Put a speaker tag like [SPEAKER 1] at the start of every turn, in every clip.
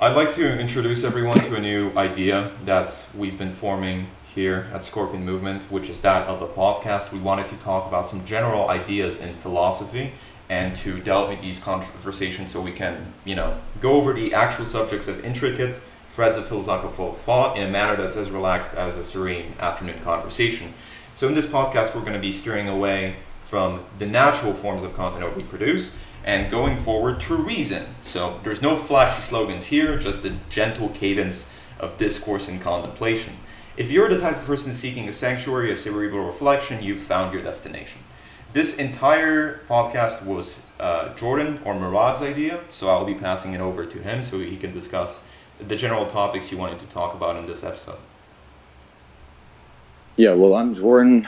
[SPEAKER 1] I'd like to introduce everyone to a new idea that we've been forming here at Scorpion Movement, which is that of a podcast. We wanted to talk about some general ideas in philosophy and to delve into these conversations so we can, go over the actual subjects of intricate threads of philosophical thought in a manner that's as relaxed as a serene afternoon conversation. So in this podcast, we're going to be steering away from the natural forms of content that we produce and going forward to reason. So there's no flashy slogans here, just a gentle cadence of discourse and contemplation. If you're the type of person seeking a sanctuary of cerebral reflection, you've found your destination. This entire podcast was Jordan or Murad's idea, so I'll be passing it over to him so he can discuss the general topics he wanted to talk about in this episode.
[SPEAKER 2] Yeah, well, I'm Jordan.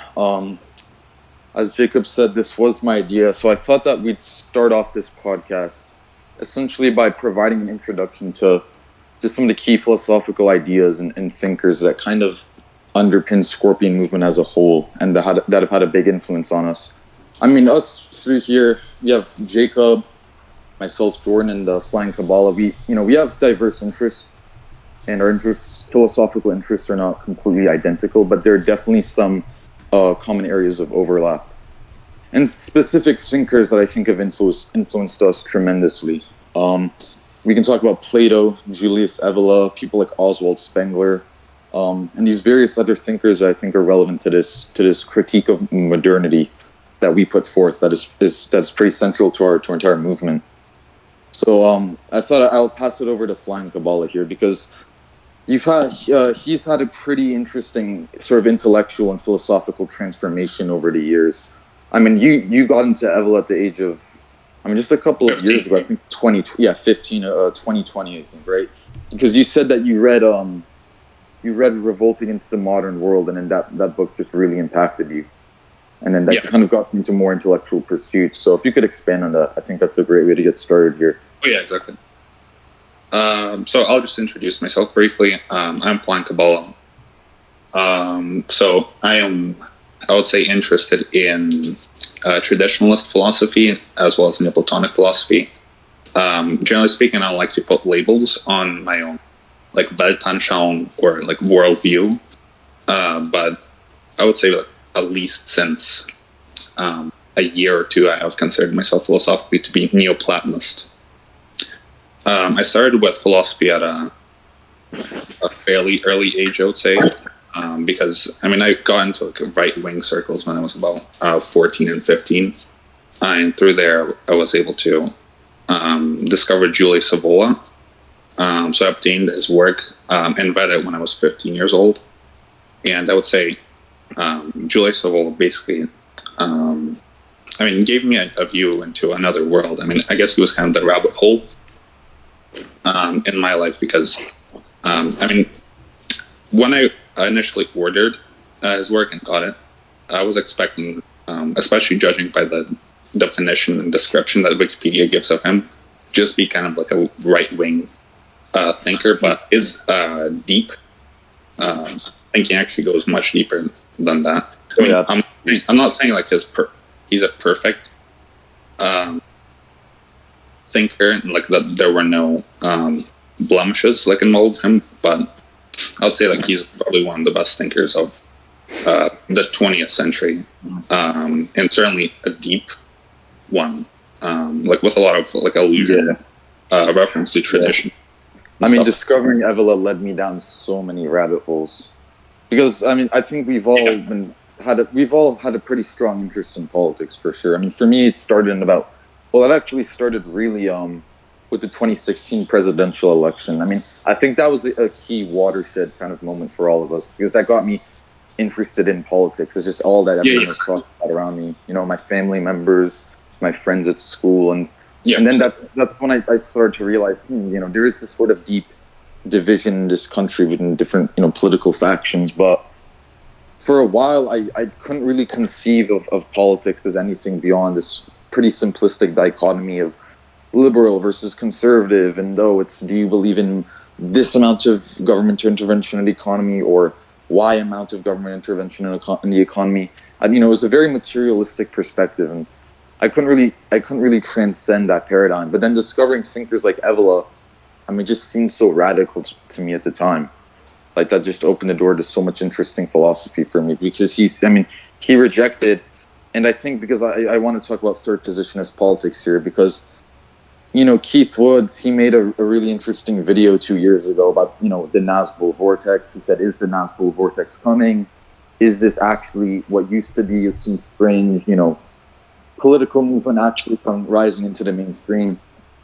[SPEAKER 2] As Jacob said, this was my idea, so I thought that we'd start off this podcast essentially by providing an introduction to just some of the key philosophical ideas and thinkers that kind of underpin Scorpion Movement as a whole and that have had a big influence on us. I mean, us through here, we have Jacob, myself, Jordan, and the Flying Kabbalah. We have diverse interests, and our philosophical interests are not completely identical, but there are definitely some common areas of overlap. And specific thinkers that I think have influenced us tremendously. We can talk about Plato, Julius Evola, people like Oswald Spengler, and these various other thinkers that I think are relevant to this critique of modernity that we put forth that's pretty central to our entire movement. So I thought I'll pass it over to Flying Kabbalah here because he's had a pretty interesting sort of intellectual and philosophical transformation over the years. I mean, you got into Evola at the age of, just a couple of years ago, I think 2020, I think, right? Because you said that you read Revolting into the Modern World, and then that book just really impacted you. And then that kind of got you into more intellectual pursuits. So if you could expand on that, I think that's a great way to get started here.
[SPEAKER 3] Oh, yeah, exactly. So I'll just introduce myself briefly. I'm Flying Kabbalah. So I would say, interested in traditionalist philosophy as well as Neoplatonic philosophy. Generally speaking, I like to put labels on my own, like Weltanschauung or like worldview. But I would say at least since a year or two, I have considered myself philosophically to be Neoplatonist. I started with philosophy at a fairly early age, I would say, because I got into right-wing circles when I was about 14 and 15, and through there I was able to discover Julius Evola. So I obtained his work and read it when I was 15 years old, and I would say Julius Evola basically gave me a view into another world. I guess he was kind of the rabbit hole in my life because when I initially ordered his work and got it, I was expecting, especially judging by the definition and description that Wikipedia gives of him, just be kind of like a right-wing thinker, but his deep thinking actually goes much deeper than that. I'm not saying like he's a perfect thinker and like that there were no blemishes like involved him, but I'd say like he's probably one of the best thinkers of the 20th century, and certainly a deep one, like with a lot of like allusion, reference to tradition.
[SPEAKER 2] Discovering Evola led me down so many rabbit holes because I think we've all had a pretty strong interest in politics for sure. For me, it started it actually started really with the 2016 presidential election. I think that was a key watershed kind of moment for all of us because that got me interested in politics. It's just all that everyone was talking about around me. My family members, my friends at school, and then that's when I started to realize, there is this sort of deep division in this country within different political factions. But for a while, I couldn't really conceive of politics as anything beyond this pretty simplistic dichotomy of liberal versus conservative, and do you believe in this amount of government intervention in the economy or Y amount of government intervention in the economy? It was a very materialistic perspective, and I couldn't really transcend that paradigm. But then discovering thinkers like Evola I mean, just seemed so radical to me at the time. Like, that just opened the door to so much interesting philosophy for me, because he rejected, and I think because I want to talk about third positionist politics here, because, Keith Woods, he made a really interesting video 2 years ago about, the Nazgul vortex. He said, is the Nazgul vortex coming? Is this actually what used to be some fringe, political movement actually rising into the mainstream?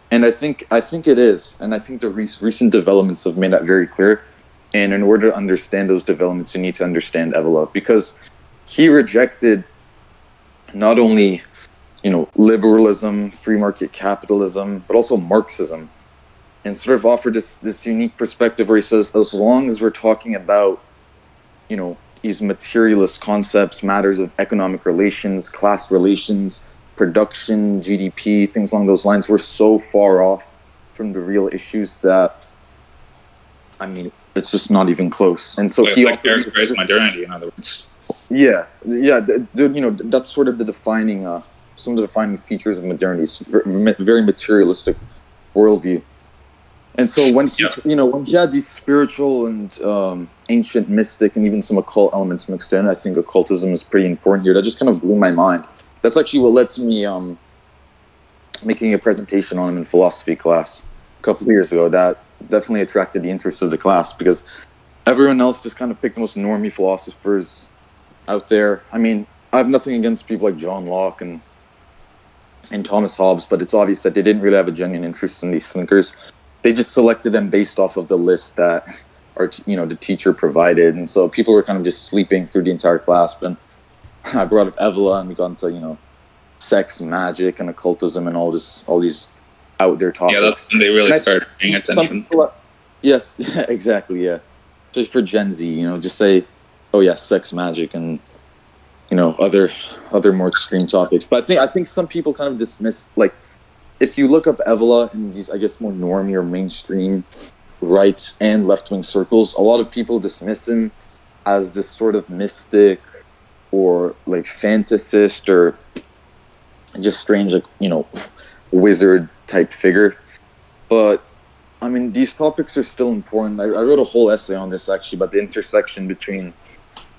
[SPEAKER 2] And I think it is. And I think the recent developments have made that very clear. And in order to understand those developments, you need to understand Evola, because he rejected not only, liberalism, free market capitalism, but also Marxism, and sort of offered this unique perspective where he says, as long as we're talking about, these materialist concepts, matters of economic relations, class relations, production, GDP, things along those lines, we're so far off from the real issues that, it's just not even close. And so he
[SPEAKER 3] characterized modernity, in other words.
[SPEAKER 2] Yeah. That's sort of the defining, some of the defining features of modernity. It's very materialistic worldview. And so when when he had these spiritual and ancient, mystic, and even some occult elements mixed in, I think occultism is pretty important here. That just kind of blew my mind. That's actually what led to me making a presentation on him in philosophy class a couple of years ago. That definitely attracted the interest of the class, because everyone else just kind of picked the most normie philosophers out there. I mean, I have nothing against people like John Locke and Thomas Hobbes, but it's obvious that they didn't really have a genuine interest in these thinkers. They just selected them based off of the list that the teacher provided, and so people were kind of just sleeping through the entire class. But I brought up Evola, and we got into sex, magic, and occultism, and all these out there topics.
[SPEAKER 3] Yeah, that's when they really started paying attention.
[SPEAKER 2] Yes, exactly. Yeah, just for Gen Z, just say, oh yeah, sex, magic, and other more extreme topics. But I think some people kind of dismiss, like, if you look up Evola in these, I guess, more normie or mainstream right and left-wing circles, a lot of people dismiss him as this sort of mystic or like fantasist or just strange, like, wizard type figure. But I mean, these topics are still important. I wrote a whole essay on this, actually, about the intersection between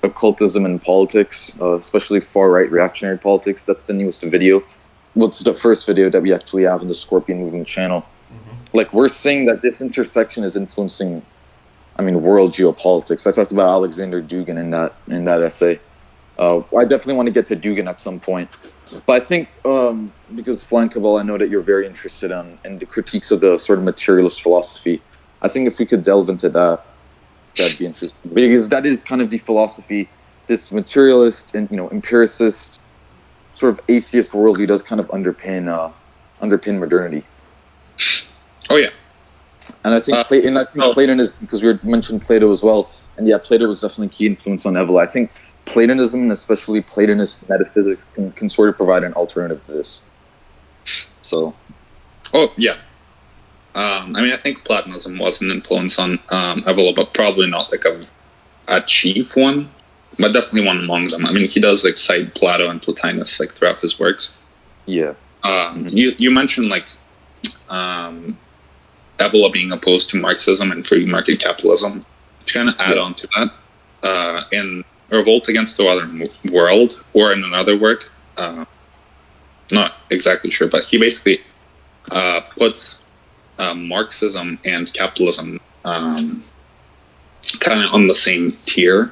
[SPEAKER 2] occultism and politics, especially far-right reactionary politics. That's the newest video. What's the first video that we actually have in the Scorpion Movement channel? Mm-hmm. Like, we're saying that this intersection is influencing, world geopolitics. I talked about Alexander Dugin in that essay. I definitely want to get to Dugin at some point. But I think, because Flankable, I know that you're very interested in the critiques of the sort of materialist philosophy. I think if we could delve into that, that'd be interesting. Because that is kind of the philosophy, this materialist and, empiricist, sort of atheist worldview does kind of underpin modernity.
[SPEAKER 3] Oh, yeah.
[SPEAKER 2] And I think Platonism, because we mentioned Plato as well, and yeah, Plato was definitely a key influence on Evola. I think Platonism, and especially Platonist metaphysics, can sort of provide an alternative to this. So.
[SPEAKER 3] Oh, yeah. I think Platonism was an influence on Evola, but probably not like a chief one, but definitely one among them. He does like cite Plato and Plotinus like throughout his works.
[SPEAKER 2] Yeah.
[SPEAKER 3] You mentioned like Evola being opposed to Marxism and free market capitalism. To kind of add on to that, in Revolt Against the Modern World, or in another work, not exactly sure, but he basically puts Marxism and capitalism kind of on the same tier,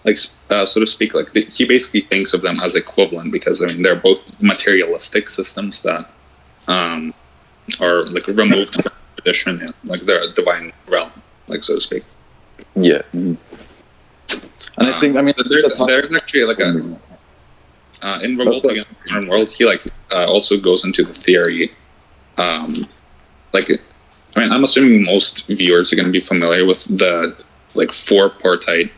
[SPEAKER 3] like so to speak. Like he basically thinks of them as equivalent, because they're both materialistic systems that are like removed from tradition and like they're a divine realm, like so to speak.
[SPEAKER 2] Yeah. And I think
[SPEAKER 3] there's actually like in Revolt Against the Modern World, he also goes into the theory. I'm assuming most viewers are going to be familiar with the four-partite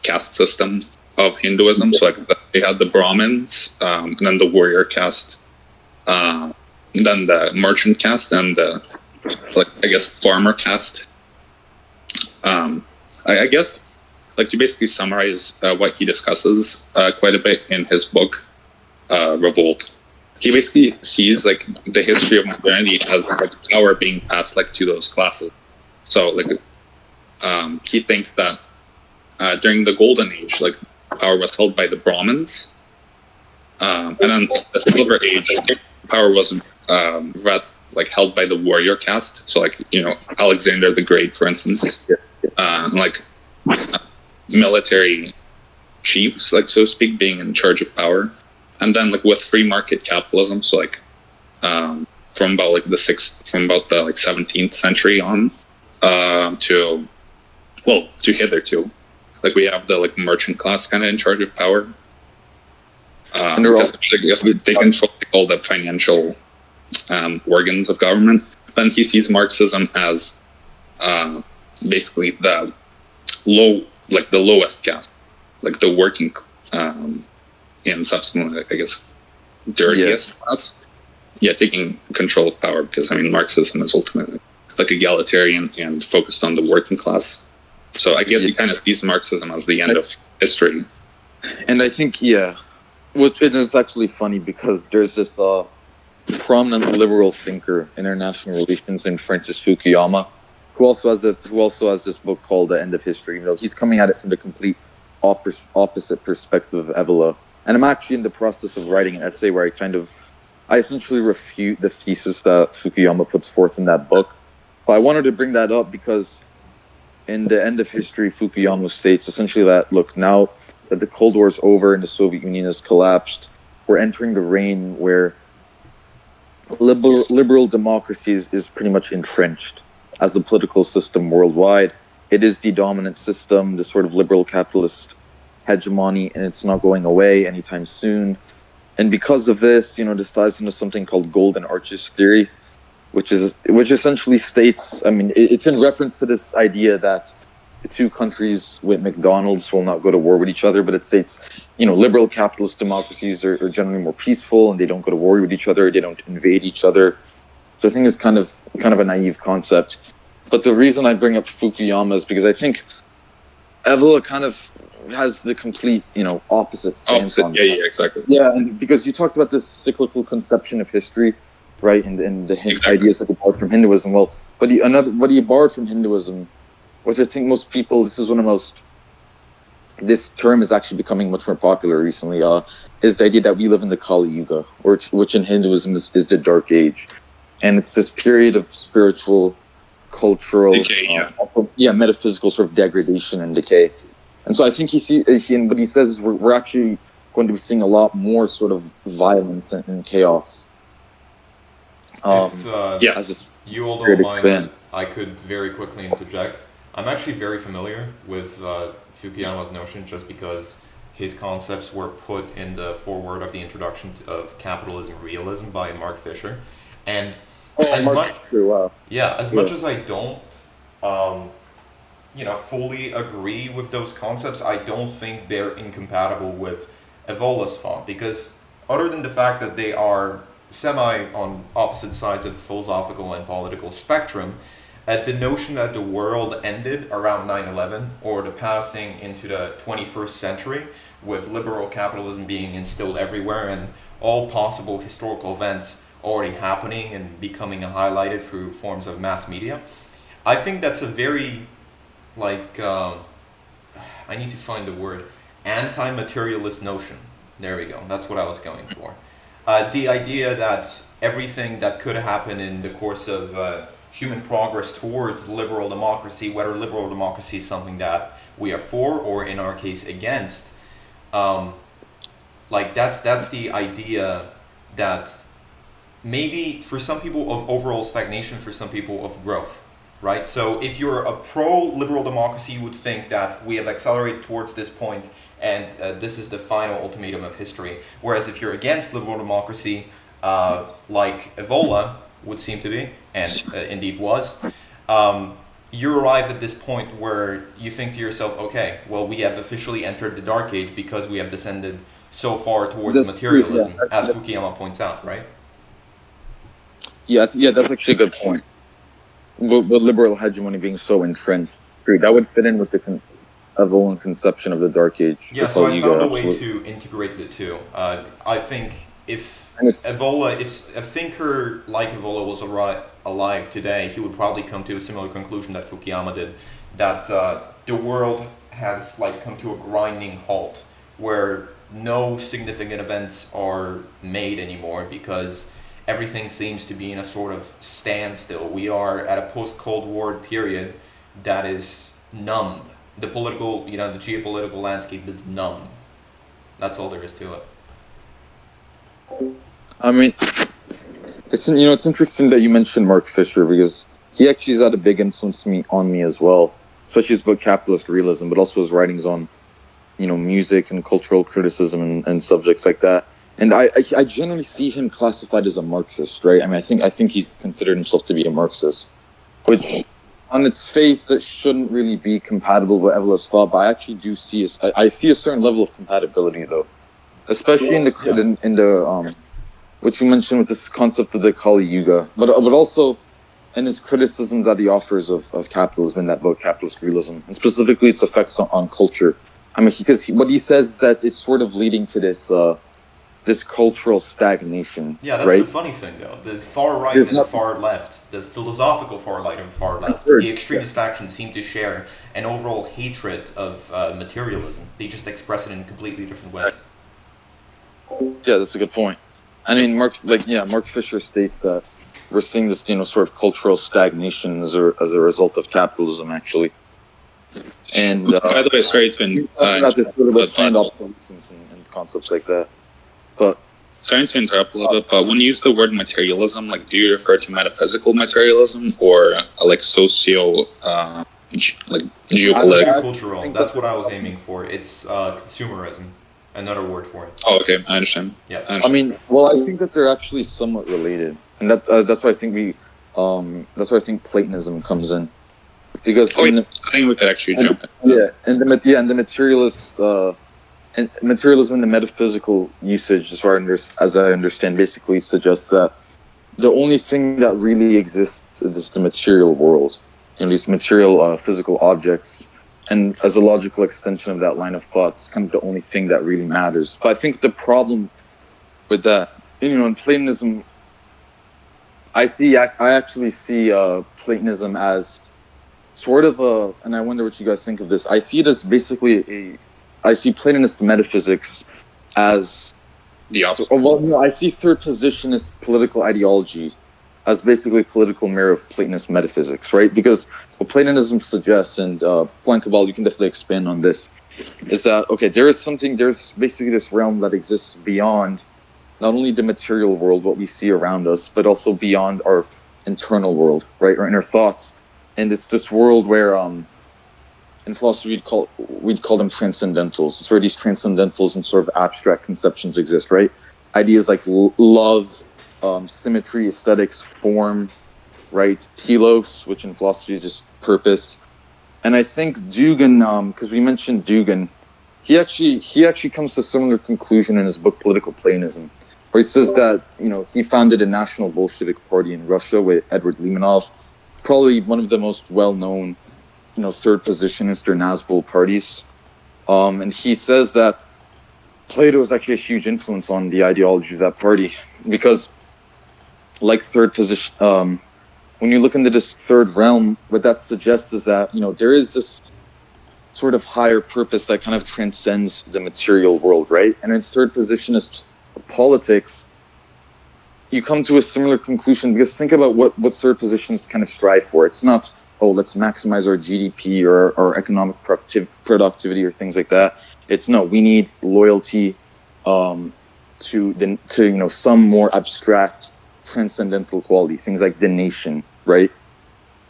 [SPEAKER 3] caste system of Hinduism. So they had the Brahmins, and then the warrior caste, then the merchant caste, and the farmer caste. I guess to basically summarize what he discusses quite a bit in his book, Revolt, he basically sees like the history of modernity as like power being passed like to those classes. So like he thinks that during the golden age, like power was held by the Brahmins, and then the silver age, power was like held by the warrior caste. So like Alexander the Great, for instance, like military chiefs, like so to speak, being in charge of power. And then like with free market capitalism, so like from about like the 17th century on to hitherto, like we have the like merchant class kind of in charge of power. Because I guess they control like, all the financial organs of government. Then he sees Marxism as basically the lowest caste, like the working and subsequently, I guess, dirtiest class. Yeah, taking control of power, because I mean Marxism is ultimately like egalitarian and focused on the working class. So I guess he kind of sees Marxism as the end of history.
[SPEAKER 2] And I think, which is actually funny because there's this prominent liberal thinker, international relations, named Francis Fukuyama, who also has this book called The End of History. He's coming at it from the complete opposite perspective of Evola. And I'm actually in the process of writing an essay where I essentially refute the thesis that Fukuyama puts forth in that book. But I wanted to bring that up because in The End of History, Fukuyama states essentially that, look, now that the Cold War is over and the Soviet Union has collapsed, we're entering the reign where liberal democracy is pretty much entrenched as the political system worldwide. It is the dominant system, the sort of liberal capitalist hegemony, and it's not going away anytime soon. And because of this, this ties into something called Golden Arches theory, which essentially states, I mean, it's in reference to this idea that the two countries with McDonald's will not go to war with each other, but it states, liberal capitalist democracies are generally more peaceful and they don't go to war with each other, they don't invade each other. So I think it's kind of a naive concept. But the reason I bring up Fukuyama is because I think Evola kind of has the complete, opposite stance on
[SPEAKER 3] yeah, exactly.
[SPEAKER 2] Yeah, and because you talked about this cyclical conception of history, right, and the exactly. Ideas that he borrowed from Hinduism. Well, what he borrowed from Hinduism, which I think most people, this term is actually becoming much more popular recently, is the idea that we live in the Kali Yuga, which in Hinduism is the Dark Age. And it's this period of spiritual, cultural,
[SPEAKER 3] decay,
[SPEAKER 2] metaphysical sort of degradation and decay. And so I think what he says is we're actually going to be seeing a lot more sort of violence and chaos.
[SPEAKER 1] As you all don't mind, I could very quickly interject. I'm actually very familiar with Fukuyama's notion just because his concepts were put in the foreword of the introduction of Capitalism Realism by Mark Fisher. And as much as I don't fully agree with those concepts, I don't think they're incompatible with Evola's thought, because other than the fact that they are semi on opposite sides of the philosophical and political spectrum, the notion that the world ended around 9/11 or the passing into the 21st century with liberal capitalism being instilled everywhere and all possible historical events already happening and becoming highlighted through forms of mass media, I think that's a very I need to find the word, anti-materialist notion. There we go. That's what I was going for. The idea that everything that could happen in the course of human progress towards liberal democracy, whether liberal democracy is something that we are for or in our case against, that's the idea that maybe for some people of overall stagnation, for some people of growth. Right? So if you're a pro-liberal democracy, you would think that we have accelerated towards this point and this is the final ultimatum of history. Whereas if you're against liberal democracy, like Evola would seem to be, and indeed was, you arrive at this point where you think to yourself, okay, well, we have officially entered the Dark Age because we have descended so far towards materialism, as Fukuyama points out, right?
[SPEAKER 2] Yeah, that's actually a good point. With liberal hegemony being so entrenched, that would fit in with the Evolan conception of the Dark Age.
[SPEAKER 1] Yeah, so I found a way to integrate the two. I think
[SPEAKER 2] And it's
[SPEAKER 1] Evola, if a thinker like Evola was alive today, he would probably come to a similar conclusion that Fukuyama did, that the world has like come to a grinding halt, where no significant events are made anymore because everything seems to be in a sort of standstill. We are at a post-Cold War period that is numb. The political, the geopolitical landscape is numb. That's all there is to it.
[SPEAKER 2] I mean, it's interesting that you mentioned Mark Fisher, because he actually has had a big influence on me as well, especially his book Capitalist Realism, but also his writings on, music and cultural criticism and subjects like that. And I generally see him classified as a Marxist, right? I mean, I think he's considered himself to be a Marxist, which on its face that shouldn't really be compatible with Evola's thought, but I actually do see I see a certain level of compatibility though, especially in the what you mentioned with this concept of the Kali Yuga, but also in his criticism that he offers of capitalism in that book, Capitalist Realism, and specifically its effects on culture. I mean, because what he says is that it's sort of leading to this cultural stagnation.
[SPEAKER 1] Yeah, that's
[SPEAKER 2] right?
[SPEAKER 1] the funny thing, though. The far right and the far left, the philosophical far right and far left, the extremist factions seem to share an overall hatred of materialism. They just express it in completely different ways.
[SPEAKER 2] Yeah, that's a good point. I mean, Mark Fisher states that we're seeing this, sort of cultural stagnation as a result of capitalism, actually. And
[SPEAKER 3] by the way, sorry to
[SPEAKER 2] about this little bit planned obsolescence and concepts like that. But
[SPEAKER 3] sorry to interrupt a little bit, but when you use the word materialism, like, do you refer to metaphysical materialism or like socio, like geopolitical?
[SPEAKER 1] Cultural. That's what I was aiming for. It's consumerism. Another word for it.
[SPEAKER 3] Oh, okay, I understand.
[SPEAKER 1] Yeah,
[SPEAKER 2] I mean, well, I think that they're actually somewhat related, and that's why I think Platonism comes in, because
[SPEAKER 3] I think we could actually jump in.
[SPEAKER 2] Yeah, and the materialist and materialism and the metaphysical usage, as I understand, basically suggests that the only thing that really exists is the material world, these material physical objects. And as a logical extension of that line of thought, it's kind of the only thing that really matters. But I think the problem with that, in Platonism, I actually see Platonism as sort of and I wonder what you guys think of this. I see it as basically I see Platonist metaphysics as
[SPEAKER 3] the opposite.
[SPEAKER 2] I see third positionist political ideology as basically political mirror of Platonist metaphysics, right? Because what Platonism suggests, and Flankabal, you can definitely expand on this, is that, okay, there's basically this realm that exists beyond not only the material world, what we see around us, but also beyond our internal world, right? Our inner thoughts. And it's this world where, in philosophy, we'd call them transcendentals. It's where these transcendentals and sort of abstract conceptions exist, right? Ideas like love, symmetry, aesthetics, form, right? Telos, which in philosophy is just purpose. And I think Dugin, because we mentioned Dugin, he actually comes to a similar conclusion in his book Political Platonism, where he says that, he founded a national Bolshevik party in Russia with Edward Limonov, probably one of the most well-known, third positionist or Nazbol parties. And he says that Plato is actually a huge influence on the ideology of that party, because like third position, when you look into this third realm, what that suggests is that, there is this sort of higher purpose that kind of transcends the material world, right? And in third positionist politics, you come to a similar conclusion, because think about what third positions kind of strive for. It's not, let's maximize our GDP or our economic productivity or things like that. It's no, we need loyalty to some more abstract transcendental quality, things like the nation, right?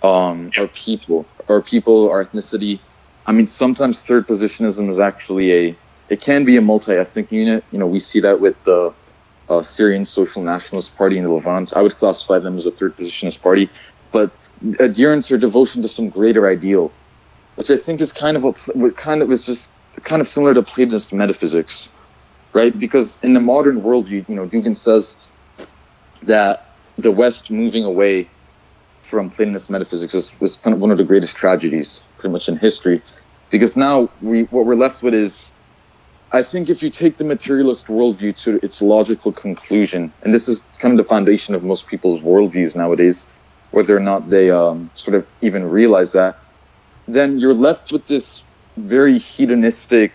[SPEAKER 2] Our people, our ethnicity. I mean, sometimes third positionism is actually it can be a multi-ethnic unit. We see that with the Syrian Social Nationalist Party in the Levant. I would classify them as a third positionist party, but adherence or devotion to some greater ideal, which I think is kind of similar to Platonist metaphysics, right? Because in the modern world, Dugin says that the West moving away from Platonist metaphysics was kind of one of the greatest tragedies pretty much in history, because now what we're left with is I think if you take the materialist worldview to its logical conclusion, and this is kind of the foundation of most people's worldviews nowadays, whether or not they sort of even realize that, then you're left with this very hedonistic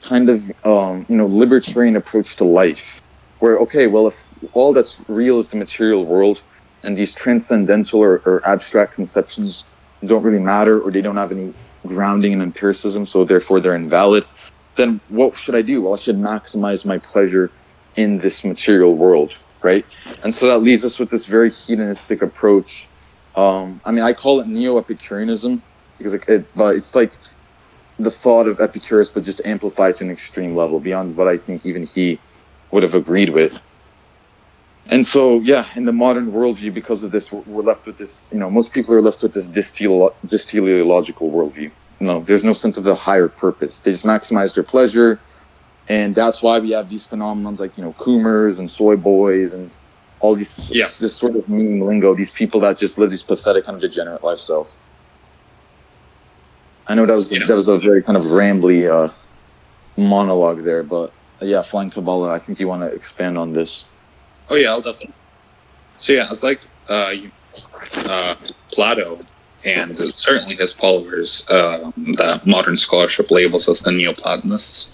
[SPEAKER 2] kind of libertarian approach to life, where, okay, well, if all that's real is the material world and these transcendental or abstract conceptions don't really matter, or they don't have any grounding in empiricism, so therefore they're invalid, then what should I do? Well, I should maximize my pleasure in this material world, right? And so that leaves us with this very hedonistic approach. I call it neo-Epicureanism, because it's like the thought of Epicurus, but just amplified to an extreme level beyond what I think even he would have agreed with. And so, yeah, in the modern worldview, because of this, we're left with this, most people are left with this teleological worldview. There's no sense of the higher purpose. They just maximize their pleasure. And that's why we have these phenomenons like, Coomers and soy boys and all these, this sort of meme lingo, these people that just live these pathetic kind of degenerate lifestyles. I know that was a very kind of rambly monologue there, but yeah, Flying Kabbalah, I think you want to expand on this.
[SPEAKER 3] Oh yeah, I'll definitely. So yeah, it's like Plato and certainly his followers, that modern scholarship labels as the Neoplatonists,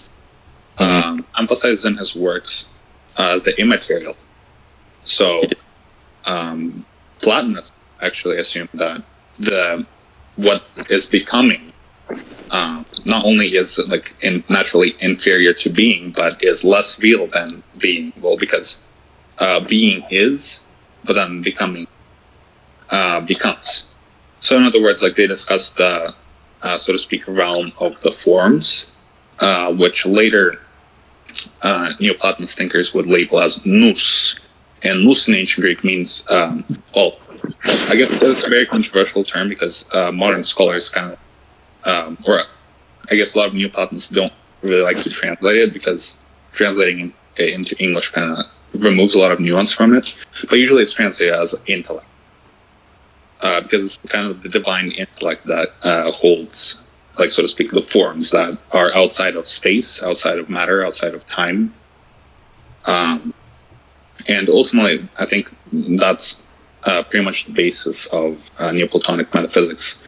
[SPEAKER 3] emphasizes in his works the immaterial. So Platonists actually assume that what is becoming not only is naturally inferior to being, but is less real than being. Well, because being is, but then becoming becomes. So in other words, they discuss the, so to speak, realm of the forms, which later Neoplatonist thinkers would label as nous. And nous in ancient Greek means, I guess it's a very controversial term because modern scholars kind of, or I guess a lot of Neoplatonists don't really like to translate it because translating into English kind of removes a lot of nuance from it. But usually it's translated as intellect. Because it's kind of the divine intellect that holds, so to speak, the forms that are outside of space, outside of matter, outside of time. And ultimately, I think that's pretty much the basis of Neoplatonic metaphysics,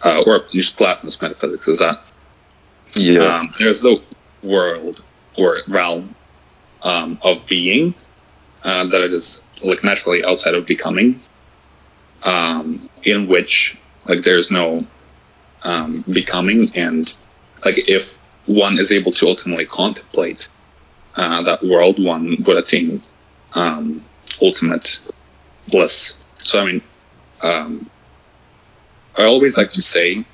[SPEAKER 3] or just Platonist metaphysics, is that there's the world or realm of being that it is naturally outside of becoming, in which there's no becoming, and if one is able to ultimately contemplate that world, one would attain ultimate bliss. So I always like to say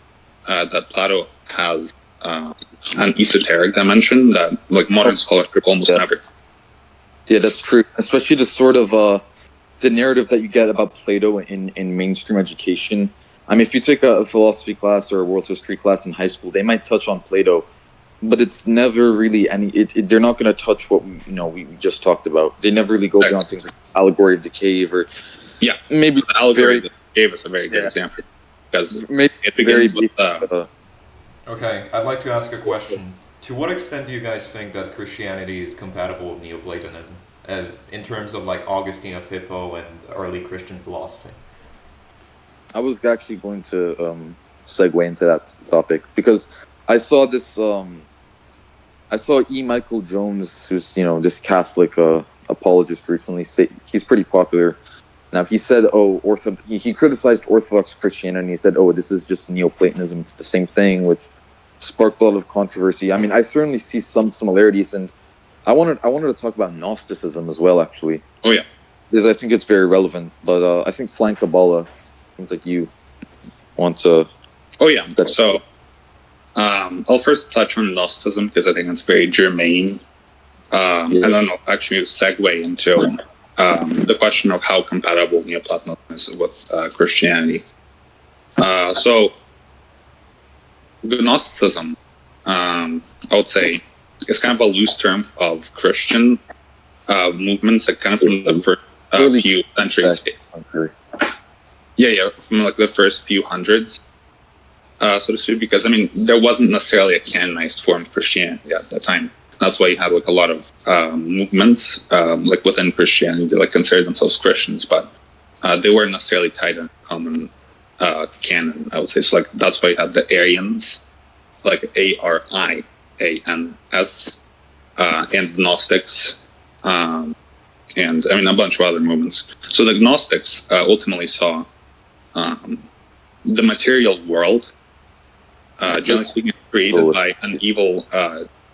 [SPEAKER 3] that Plato has an esoteric dimension that modern scholarship almost never.
[SPEAKER 2] Yeah, that's true. Especially the sort of the narrative that you get about Plato in mainstream education. If you take a philosophy class or a world history class in high school, they might touch on Plato, but it's never really they're not going to touch what we just talked about. They never really go beyond things like allegory of the cave, or maybe
[SPEAKER 3] the allegory of the cave is a very good example, because
[SPEAKER 2] maybe
[SPEAKER 3] it begins with.
[SPEAKER 1] Okay, I'd like to ask a question. To what extent do you guys think that Christianity is compatible with Neoplatonism, in terms of Augustine of Hippo and early Christian philosophy?
[SPEAKER 2] I was actually going to segue into that topic because I saw this. I saw E. Michael Jones, who's this Catholic apologist, recently say he's pretty popular. Now he said, he criticized Orthodox Christianity. And he said, this is just Neoplatonism. It's the same thing, which sparked a lot of controversy. I certainly see some similarities, and I wanted to talk about Gnosticism as well, actually.
[SPEAKER 3] Oh yeah,
[SPEAKER 2] because I think it's very relevant. But I think Flying Kabbalah seems like you want to.
[SPEAKER 3] Oh yeah. So I'll first touch on Gnosticism because I think it's very germane, and then I'll actually segue into the question of how compatible Neoplatonism is with Christianity. So Gnosticism, I would say, is kind of a loose term of Christian movements, kind of from the first few centuries. From the first few hundreds. so to speak, because I mean there wasn't necessarily a canonized form of Christianity at that time. That's why you had like a lot of movements like within Christianity that like considered themselves Christians, but they weren't necessarily tied in a common canon, I would say. So like that's why you had the Arians, like Arians, and Gnostics, and I mean a bunch of other movements. So the Gnostics ultimately saw the material world, generally speaking, created by an evil,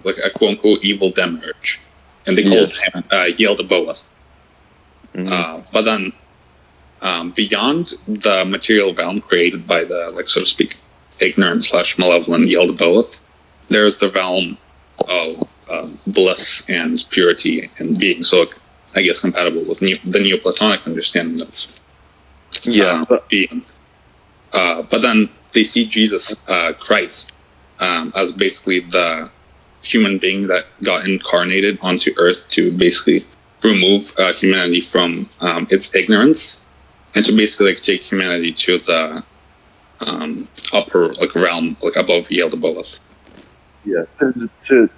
[SPEAKER 3] like a quote unquote evil demiurge, and they called him Yaldabaoth. But then beyond the material realm created by the, like, so to speak, ignorant / malevolent Yaldabaoth, there's the realm of bliss and purity and being. So I guess compatible with the Neoplatonic understanding of being. But then they see Jesus Christ as basically the human being that got incarnated onto Earth to basically remove humanity from its ignorance, and to basically like take humanity to the upper like realm, like above Yaldabaoth.
[SPEAKER 2] Yeah, to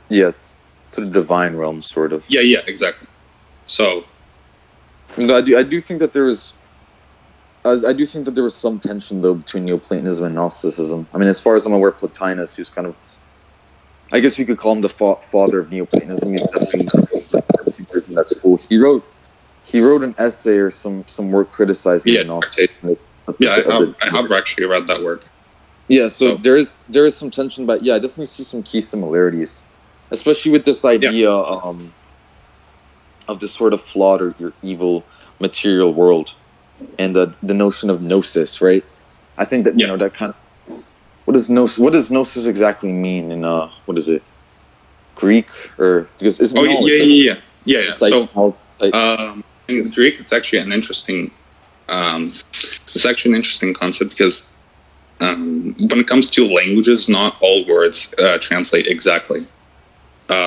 [SPEAKER 2] the divine realm, sort of.
[SPEAKER 3] Yeah, exactly. So,
[SPEAKER 2] I do think that there was. I do think that there was some tension, though, between Neoplatonism and Gnosticism. I mean, as far as I'm aware, Plotinus, who's kind of, I guess you could call him the father of Neoplatonism. He's definitely in that school. He wrote an essay or some work criticizing Gnosticism.
[SPEAKER 3] I have actually read that work.
[SPEAKER 2] Yeah, so there is some tension, but yeah, I definitely see some key similarities, especially with this idea of this sort of flawed or evil material world. And the notion of gnosis, right? I think that that kind of what does gnosis exactly mean in what is it, Greek, or because it's knowledge?
[SPEAKER 3] It's in Greek it's actually an interesting concept, because when it comes to languages, not all words translate exactly.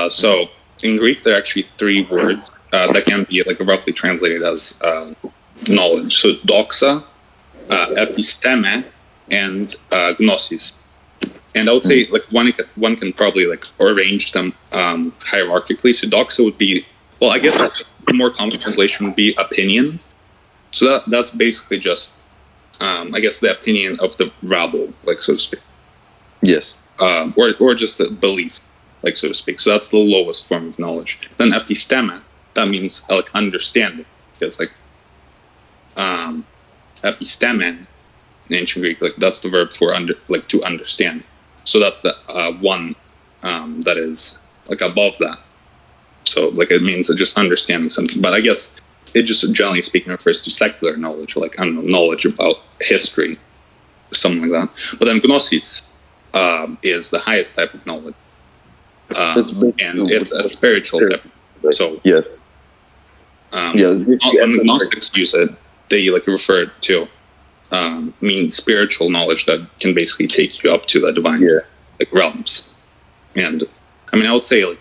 [SPEAKER 3] So in Greek there are actually 3 words that can be like roughly translated as knowledge. So doxa, episteme, and gnosis. And I would say like one can probably like arrange them hierarchically. So doxa would be, well, I guess a more common translation would be opinion. So that's basically just I guess the opinion of the rabble, like, so to speak.
[SPEAKER 2] Yes.
[SPEAKER 3] Or just the belief, like, so to speak. So that's the lowest form of knowledge. Then episteme, that means like understanding, because like episteme in ancient Greek, like that's the verb for to understand. So that's the one that is like above that. So like it means just understanding something. But I guess it just generally speaking refers to secular knowledge, like, I don't know, knowledge about history or something like that. But then gnosis is the highest type of knowledge, and it's a spiritual type. So
[SPEAKER 2] yes,
[SPEAKER 3] when the Gnostics use it, they like refer to mean spiritual knowledge that can basically take you up to the divine like realms. And I mean, I would say like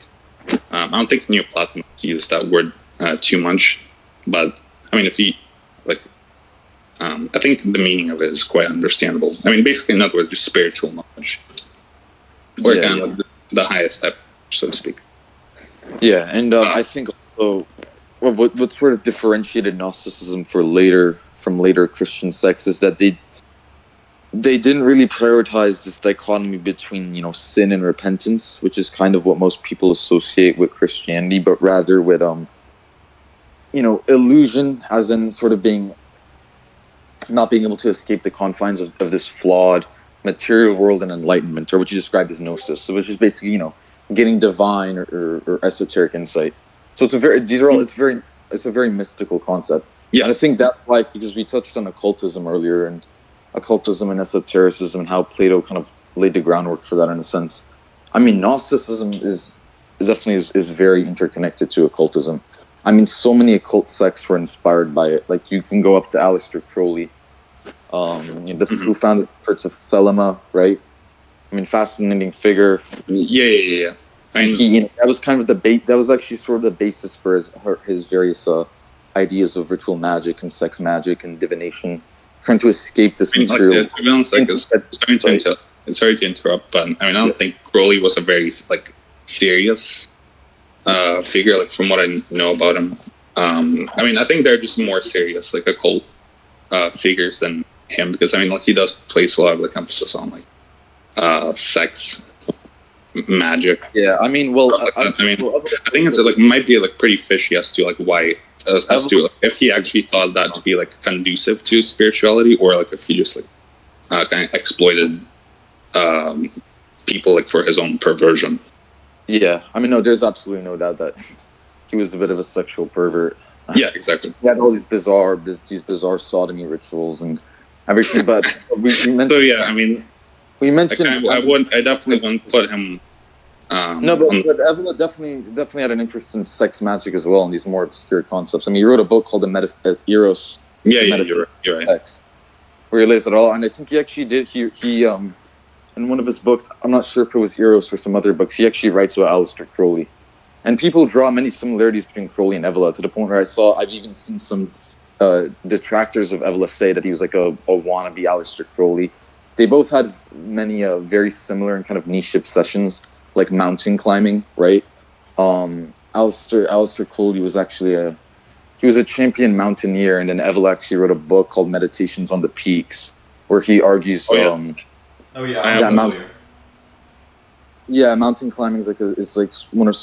[SPEAKER 3] I don't think Neoplatonists use that word too much, but I mean, if you like, I think the meaning of it is quite understandable. I mean, basically, in other words, just spiritual knowledge, or kind of like the highest step, so to speak.
[SPEAKER 2] Yeah, and I think also what sort of differentiated Gnosticism from later Christian sects is that they didn't really prioritize this dichotomy between sin and repentance, which is kind of what most people associate with Christianity, but rather with illusion, as in sort of not being able to escape the confines of this flawed material world, and enlightenment, or what you described as gnosis. So it's just basically getting divine or esoteric insight. So it's a very mystical concept. Yeah, and I think that's why, because we touched on occultism earlier, and occultism and esotericism, and how Plato kind of laid the groundwork for that in a sense. I mean, Gnosticism is definitely very interconnected to occultism. I mean, so many occult sects were inspired by it. Like, you can go up to Aleister Crowley. This is who founded the Church of Thelema, right? I mean, fascinating figure.
[SPEAKER 3] Yeah.
[SPEAKER 2] And that was kind of that was actually sort of the basis for his various ideas of ritual magic and sex magic and divination, trying to escape this material.
[SPEAKER 3] Like, to be honest, like, it's starting to sorry to interrupt, but I mean, I don't think Crowley was a very like serious figure. Like from what I know about him, I mean, I think they're just more serious, like occult figures than him, because I mean, like he does place a lot of like emphasis on like sex, magic.
[SPEAKER 2] Yeah, I mean, well,
[SPEAKER 3] I think it's like might be like pretty fishy as to like why. As to like, if he actually thought that to be like conducive to spirituality, or like if he just like kind of exploited people like for his own perversion.
[SPEAKER 2] Yeah, I mean, no, there's absolutely no doubt that he was a bit of a sexual pervert.
[SPEAKER 3] Yeah, exactly.
[SPEAKER 2] He had all these bizarre sodomy rituals and everything. But we mentioned.
[SPEAKER 3] So yeah, I mean,
[SPEAKER 2] we mentioned.
[SPEAKER 3] I definitely wouldn't put him.
[SPEAKER 2] No, but Evola definitely had an interest in sex magic as well, and these more obscure concepts. I mean, he wrote a book called the Eros.
[SPEAKER 3] Yeah, you're right.
[SPEAKER 2] Sex, where he lays it all, and I think he actually did. He in one of his books, I'm not sure if it was Eros or some other books, he actually writes about Aleister Crowley, and people draw many similarities between Crowley and Evola to the point where I've even seen some detractors of Evola say that he was like a wannabe Aleister Crowley. They both had many very similar and kind of niche obsessions, like mountain climbing, right? Aleister Crowley was actually a champion mountaineer, and then Evola actually wrote a book called Meditations on the Peaks, where he argues. Mountain climbing is like one of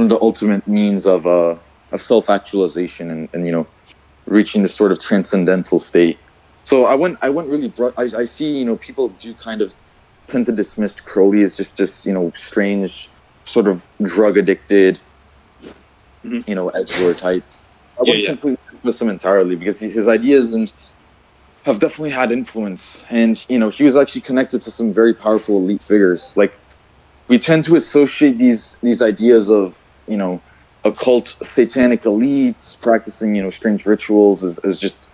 [SPEAKER 2] the ultimate means of self-actualization and reaching this sort of transcendental state. So I wouldn't really. I see people do kind of tend to dismiss Crowley as just this strange sort of drug addicted edge lord type. I wouldn't completely dismiss him entirely, because his ideas have definitely had influence, and he was actually connected to some very powerful elite figures. Like, we tend to associate these ideas of occult satanic elites practicing strange rituals as just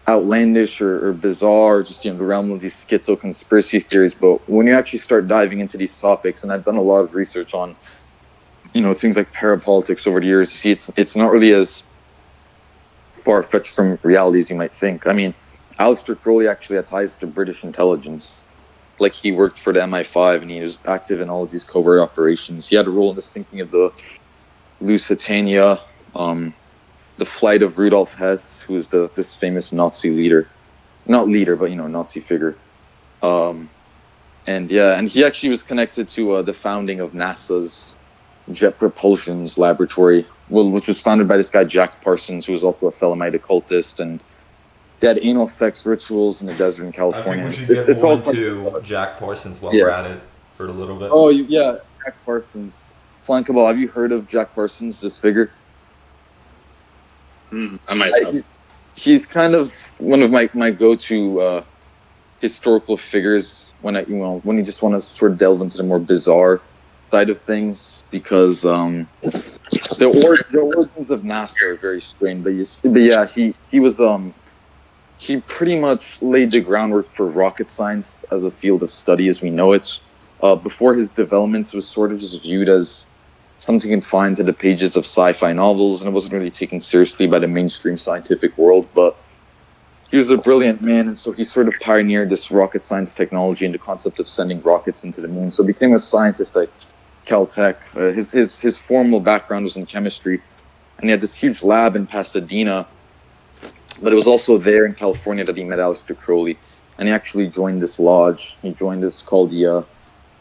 [SPEAKER 2] outlandish or bizarre, just the realm of these schizo conspiracy theories. But when you actually start diving into these topics, and I've done a lot of research on things like parapolitics over the years, you see it's not really as far-fetched from reality as you might think. I mean, Aleister Crowley actually had ties to British intelligence. Like, he worked for the MI5, and he was active in all of these covert operations. He had a role in the sinking of the Lusitania, the flight of Rudolf Hess, who was this famous Nazi leader. Not leader, but, Nazi figure. And he actually was connected to the founding of NASA's Jet Propulsion's laboratory, which was founded by this guy, Jack Parsons, who was also a Thelemite occultist, and they had anal sex rituals in the desert in California.
[SPEAKER 1] I think we should get more into Jack Parsons while we're at it for a little bit.
[SPEAKER 2] Oh, yeah, Jack Parsons. Flankable, have you heard of Jack Parsons, this figure?
[SPEAKER 3] I might have.
[SPEAKER 2] He's kind of one of my go-to historical figures when you just want to sort of delve into the more bizarre side of things, because the origins of NASA are very strange. But yeah, he was he pretty much laid the groundwork for rocket science as a field of study as we know it. Before his developments, it was sort of just viewed as something confined to the pages of sci-fi novels, and it wasn't really taken seriously by the mainstream scientific world. But he was a brilliant man, and so he sort of pioneered this rocket science technology and the concept of sending rockets into the moon. So he became a scientist at Caltech. His formal background was in chemistry, and he had this huge lab in Pasadena. But it was also there in California that he met Aleister Crowley, and he actually joined this lodge. He joined this called the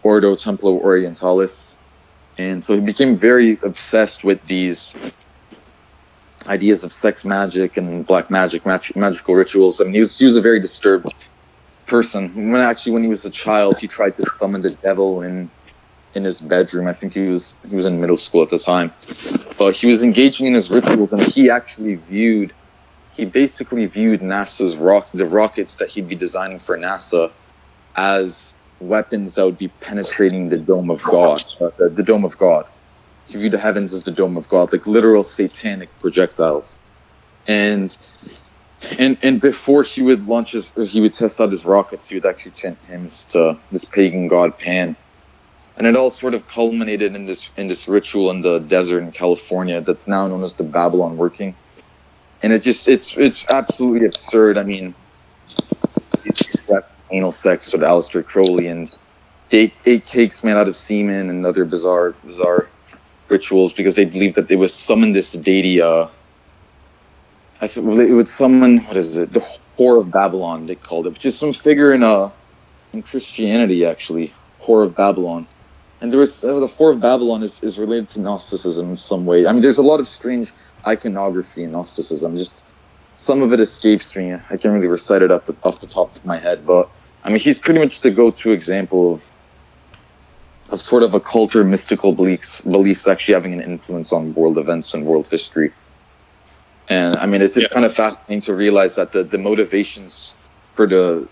[SPEAKER 2] Ordo Templo Orientalis, and so he became very obsessed with these ideas of sex magic and black magic, magical rituals. I mean, he was a very disturbed person. When he was a child, he tried to summon the devil in his bedroom. I think he was in middle school at the time, but he was engaging in his rituals, and he basically viewed NASA's the rockets that he'd be designing for NASA as weapons that would be penetrating the dome of God, the dome of God. He viewed the heavens as the dome of God, like literal satanic projectiles. And before he would test out his rockets, he would actually chant hymns to this pagan god Pan. And it all sort of culminated in this ritual in the desert in California that's now known as the Babylon Working. And it's absolutely absurd. I mean, he slept anal sex with Aleister Crowley, and they ate cakes made out of semen and other bizarre rituals because they believed that they would summon this deity. I think it would summon, what is it? The Whore of Babylon, they called it, which is some figure in Christianity, actually. Whore of Babylon. And there was the Whore of Babylon is related to Gnosticism in some way. I mean, there's a lot of strange iconography in Gnosticism. Just some of it escapes me. I can't really recite it off the top of my head, but I mean, he's pretty much the go-to example of sort of occult or mystical beliefs actually having an influence on world events and world history. And I mean, it's just kind of fascinating to realize that the motivations for the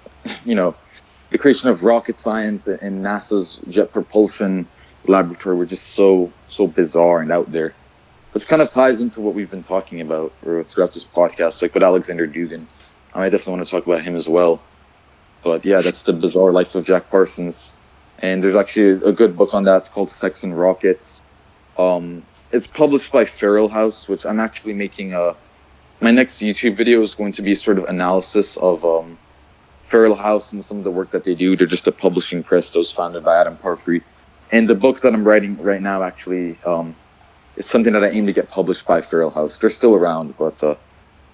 [SPEAKER 2] creation of rocket science and NASA's jet propulsion laboratory were just so bizarre and out there, which kind of ties into what we've been talking about throughout this podcast, like with Alexander Dugin. I definitely want to talk about him as well. But yeah, that's the bizarre life of Jack Parsons. And there's actually a good book on that. It's called Sex and Rockets. It's published by Feral House, which I'm actually making my next YouTube video is going to be sort of analysis of Feral House and some of the work that they do. They're just a publishing press that was founded by Adam Parfrey. And the book that I'm writing right now actually is something that I aim to get published by Feral House. They're still around, but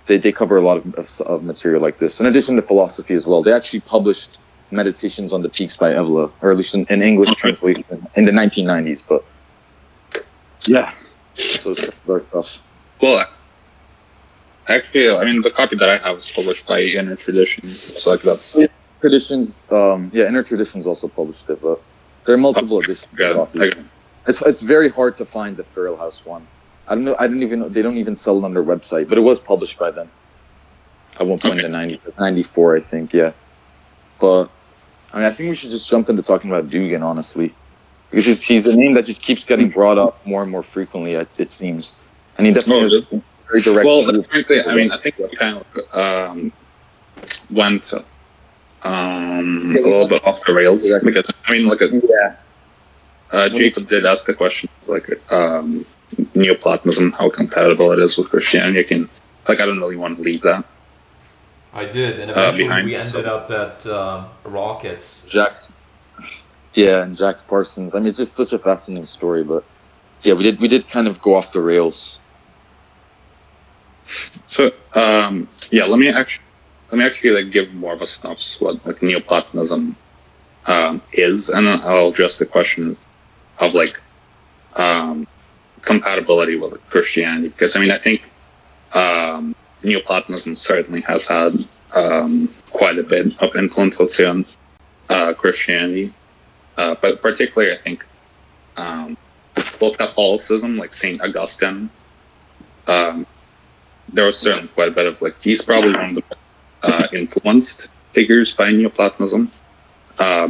[SPEAKER 2] they cover a lot of material like this. In addition to philosophy as well, they actually published Meditations on the Peaks by Evola, or at least in English translation in the 1990s. But yeah, so bizarre stuff.
[SPEAKER 3] Well, actually, I mean, the copy that I have is published by Inner Traditions, so like that's...
[SPEAKER 2] Traditions, Inner Traditions also published it, but there are multiple editions. It's very hard to find the Feral House one. I don't know. They don't even sell it on their website, but it was published by them at one point in the 94, I think. Yeah, but I mean, I think we should just jump into talking about Dugin, honestly, because he's a name that just keeps getting brought up more and more frequently. It seems, and he definitely has very direct.
[SPEAKER 3] Well, frankly, I mean, I think it's kind of went a little bit off the rails because I mean, look at Jacob did ask the question like Neoplatonism, how compatible it is with Christianity. I don't really want to leave that.
[SPEAKER 1] I did, and eventually we ended up at Rockets.
[SPEAKER 2] And Jack Parsons. I mean, it's just such a fascinating story, but yeah, we did kind of go off the rails.
[SPEAKER 3] So let me actually give more of a synopsis what Neoplatonism is, and then I'll address the question of compatibility with Christianity, because I mean, I think Neoplatonism certainly has had quite a bit of influence, let's say, on Christianity, but particularly I think Catholicism, like Saint Augustine. There was certainly quite a bit of he's probably one of the influenced figures by Neoplatonism,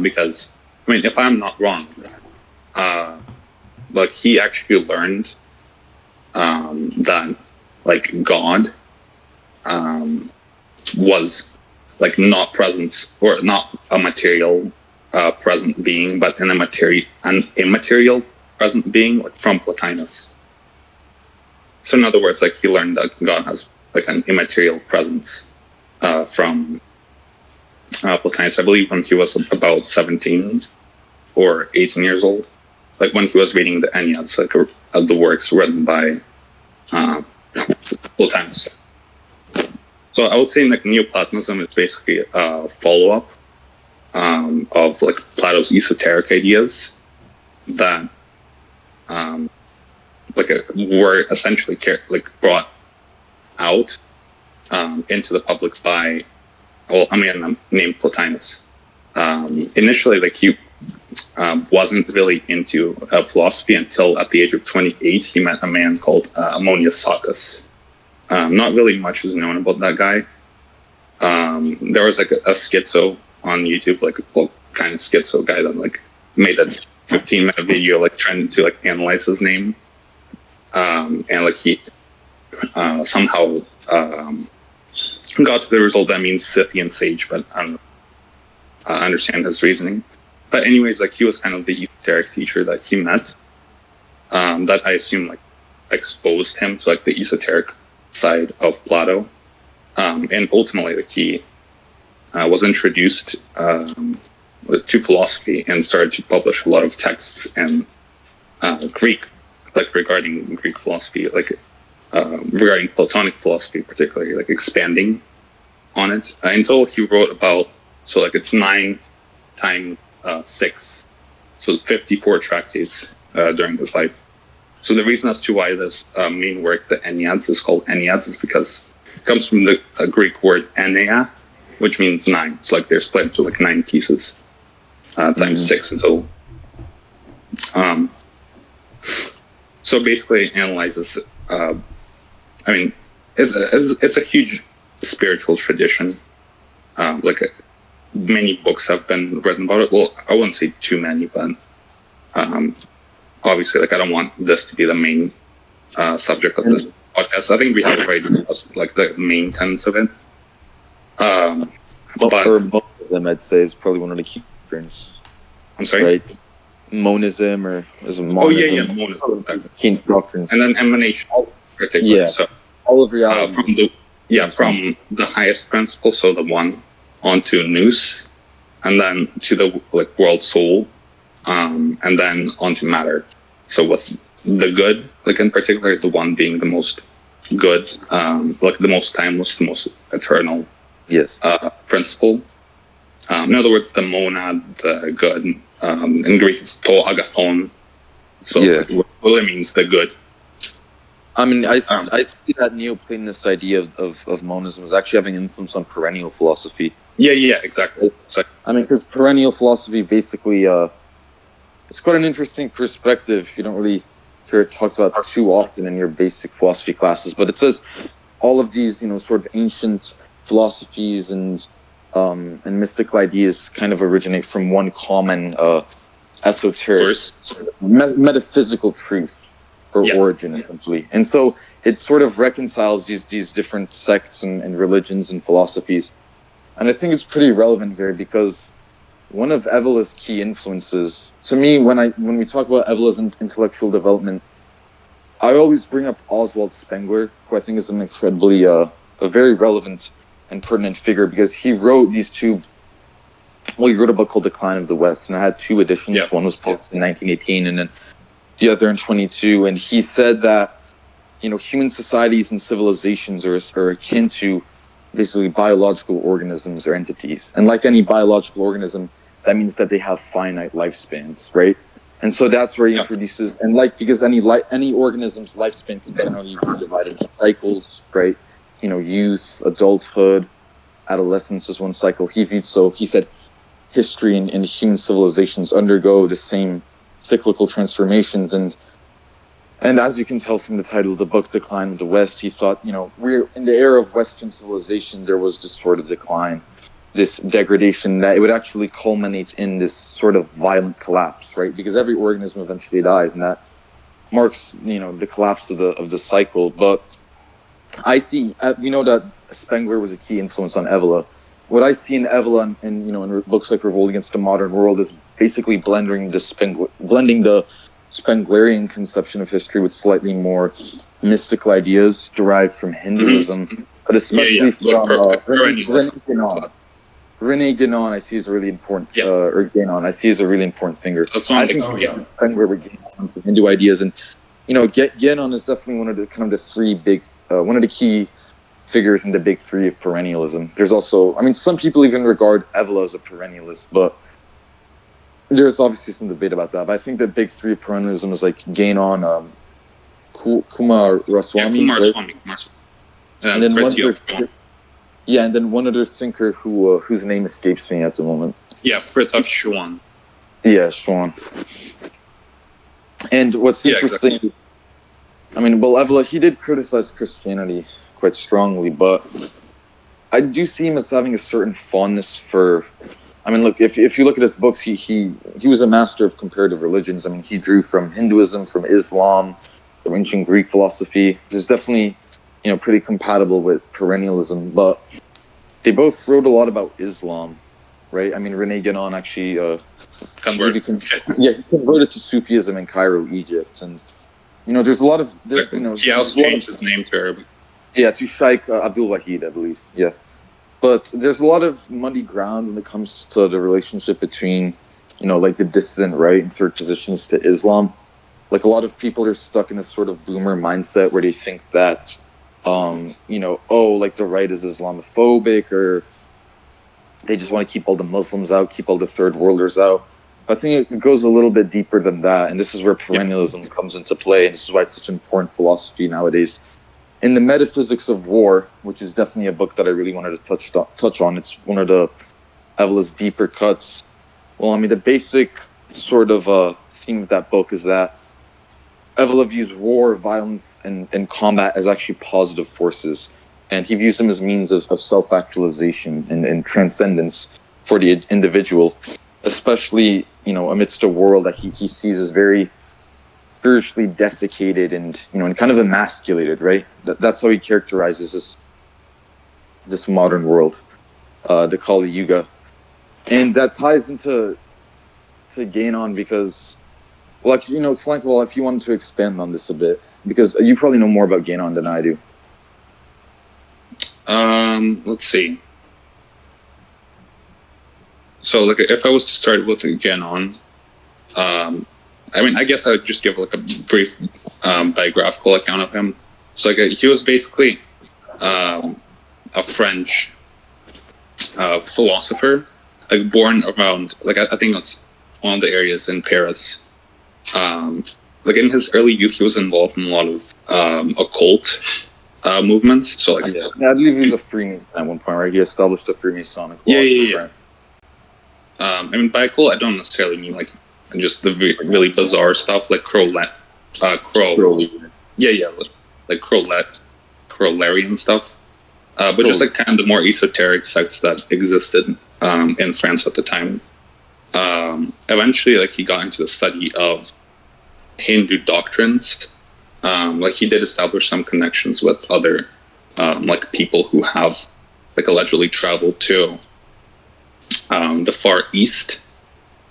[SPEAKER 3] because I mean, if I'm not wrong, he actually learned that God was not presence or not a material present being, but an immaterial present being, from Plotinus. So in other words, he learned that God has an immaterial presence from Plotinus. I believe when he was about 17 or 18 years old, when he was reading the Enneads, the works written by Plotinus. So I would say Neoplatonism is basically a follow-up of Plato's esoteric ideas that were essentially brought out into the public by a man named Plotinus. Initially, he wasn't really into philosophy until at the age of 28 he met a man called Ammonius Saccas. Not really much is known about that guy. There was a schizo on YouTube, kind of schizo guy that made a 15-minute video trying to analyze his name, and he somehow got to the result that means Scythian sage, but I don't understand his reasoning. But anyways, he was kind of the esoteric teacher that he met, that I assume exposed him to the esoteric side of Plato, and ultimately he was introduced to philosophy and started to publish a lot of texts in Greek, like regarding Greek philosophy, like regarding Platonic philosophy, particularly, like expanding on it. In total, he wrote about, so like it's 9 times 6, so it's 54 tractates during his life. So the reason as to why this main work, the Enneads, is called Enneads is because it comes from the Greek word ennea, which means 9. It's like they're split into like 9 pieces, times 6 in total. So basically analyzes, I mean, it's a huge spiritual tradition. Many books have been written about it. Well, I wouldn't say too many, but obviously, like, I don't want this to be the main subject of this podcast. I think we have already discussed like the main tenets of it. But
[SPEAKER 2] monism, I'd say, is probably one of the key things.
[SPEAKER 3] I'm sorry,
[SPEAKER 2] right? Monism, or is it monism?
[SPEAKER 3] Monism.
[SPEAKER 2] Key doctrines,
[SPEAKER 3] And then emanation, particularly.
[SPEAKER 2] Yeah.
[SPEAKER 3] So
[SPEAKER 2] all of reality.
[SPEAKER 3] from the highest principle, so the one, onto nous, and then to the like world soul, and then onto matter. So what's the good, like in particular, the one being the most good, like the most timeless, the most eternal,
[SPEAKER 2] yes,
[SPEAKER 3] principle. In other words, the monad, the good. In Greek, it's to agathon. So what really means the good.
[SPEAKER 2] I mean, I see that Neoplatonist idea of monism is actually having influence on perennial philosophy.
[SPEAKER 3] Yeah, exactly.
[SPEAKER 2] I mean, because perennial philosophy basically, it's quite an interesting perspective. You don't really hear it talked about too often in your basic philosophy classes, but it says all of these, sort of ancient philosophies and mystical ideas kind of originate from one common esoteric metaphysical truth or origin, essentially. And so it sort of reconciles these different sects and religions and philosophies. And I think it's pretty relevant here because one of Evola's key influences, to me, when we talk about Evola's intellectual development, I always bring up Oswald Spengler, who I think is an incredibly, a very relevant and pertinent figure, because he wrote these two, he wrote a book called Decline of the West, and it had 2 editions. Yeah. One was published in 1918 and then the other in 22. And he said that, human societies and civilizations are akin to basically biological organisms or entities. And like any biological organism, that means that they have finite lifespans, right? And so that's where he introduces, and because any organism's lifespan can generally be divided into cycles, right? Youth, adulthood, adolescence is one cycle. He said history and human civilizations undergo the same cyclical transformations. And as you can tell from the title of the book, Decline of the West, he thought, we're in the era of Western civilization, there was this sort of decline, this degradation, that it would actually culminate in this sort of violent collapse, right? Because every organism eventually dies, and that marks, the collapse of the cycle. But I see, we know that Spengler was a key influence on Evola. What I see in Evola and in books like Revolt Against the Modern World is basically blending the Spenglerian conception of history with slightly more mystical ideas derived from Hinduism, but especially from René Guénon. René Guénon, I see is a really important, or Guénon, I see is a really important figure. I think Spengler would gain on some Hindu ideas, and Guénon is definitely one of the kind of the 3 big, one of the key figures in the big 3 of perennialism. There's also, some people even regard Evola as a perennialist, but there's obviously some debate about that. But I think the big 3 of perennialism is like Guénon, Kumaraswamy, and then one other thinker whose name escapes me at the moment.
[SPEAKER 3] Yeah, Frithjof Schuon.
[SPEAKER 2] Yeah, Schuon. And what's interesting is, Evola, he did criticize Christianity quite strongly, but I do see him as having a certain fondness for, look, if you look at his books, he was a master of comparative religions. He drew from Hinduism, from Islam, from ancient Greek philosophy. It's definitely, pretty compatible with perennialism, but they both wrote a lot about Islam, right? René Guénon actually he converted to Sufism in Cairo, Egypt, and there's a lot of
[SPEAKER 3] he also changed his name to Arabic.
[SPEAKER 2] Yeah, to Sheikh Abdul Wahid, I believe. Yeah, But there's a lot of muddy ground when it comes to the relationship between, like the dissident right and third positions to Islam. Like a lot of people are stuck in this sort of boomer mindset where they think that, like the right is Islamophobic, or they just want to keep all the Muslims out, keep all the third worlders out. I think it goes a little bit deeper than that, and this is where perennialism comes into play, and this is why it's such an important philosophy nowadays. In the Metaphysics of War, which is definitely a book that I really wanted to touch on, it's one of Evola's deeper cuts. Well, I mean, the basic sort of theme of that book is that Evola views war, violence, and combat as actually positive forces, and he views them as means of self-actualization and transcendence for the individual, especially, amidst a world that he sees as very spiritually desiccated and kind of emasculated, right? That's how he characterizes this modern world, the Kali Yuga, and that ties into Gainon because, well, actually, Flank, well, if you wanted to expand on this a bit, because you probably know more about Gainon than I do.
[SPEAKER 3] Let's see. So, like, if I was to start with Gainon, I guess I would just give like a brief biographical account of him. So, like, he was basically a French philosopher, like born around, like, I think it's one of the areas in Paris. Like in his early youth, he was involved in a lot of occult movements. So, like,
[SPEAKER 2] I believe he was a Freemason at one point, right? He established a Freemasonic law.
[SPEAKER 3] Yeah. By occult, I don't necessarily mean like just the really bizarre stuff like Crowlerian stuff, but just like kind of the more esoteric sects that existed in France at the time. Eventually, like, he got into the study of Hindu doctrines. Like, he did establish some connections with other like people who have like allegedly traveled to the Far East.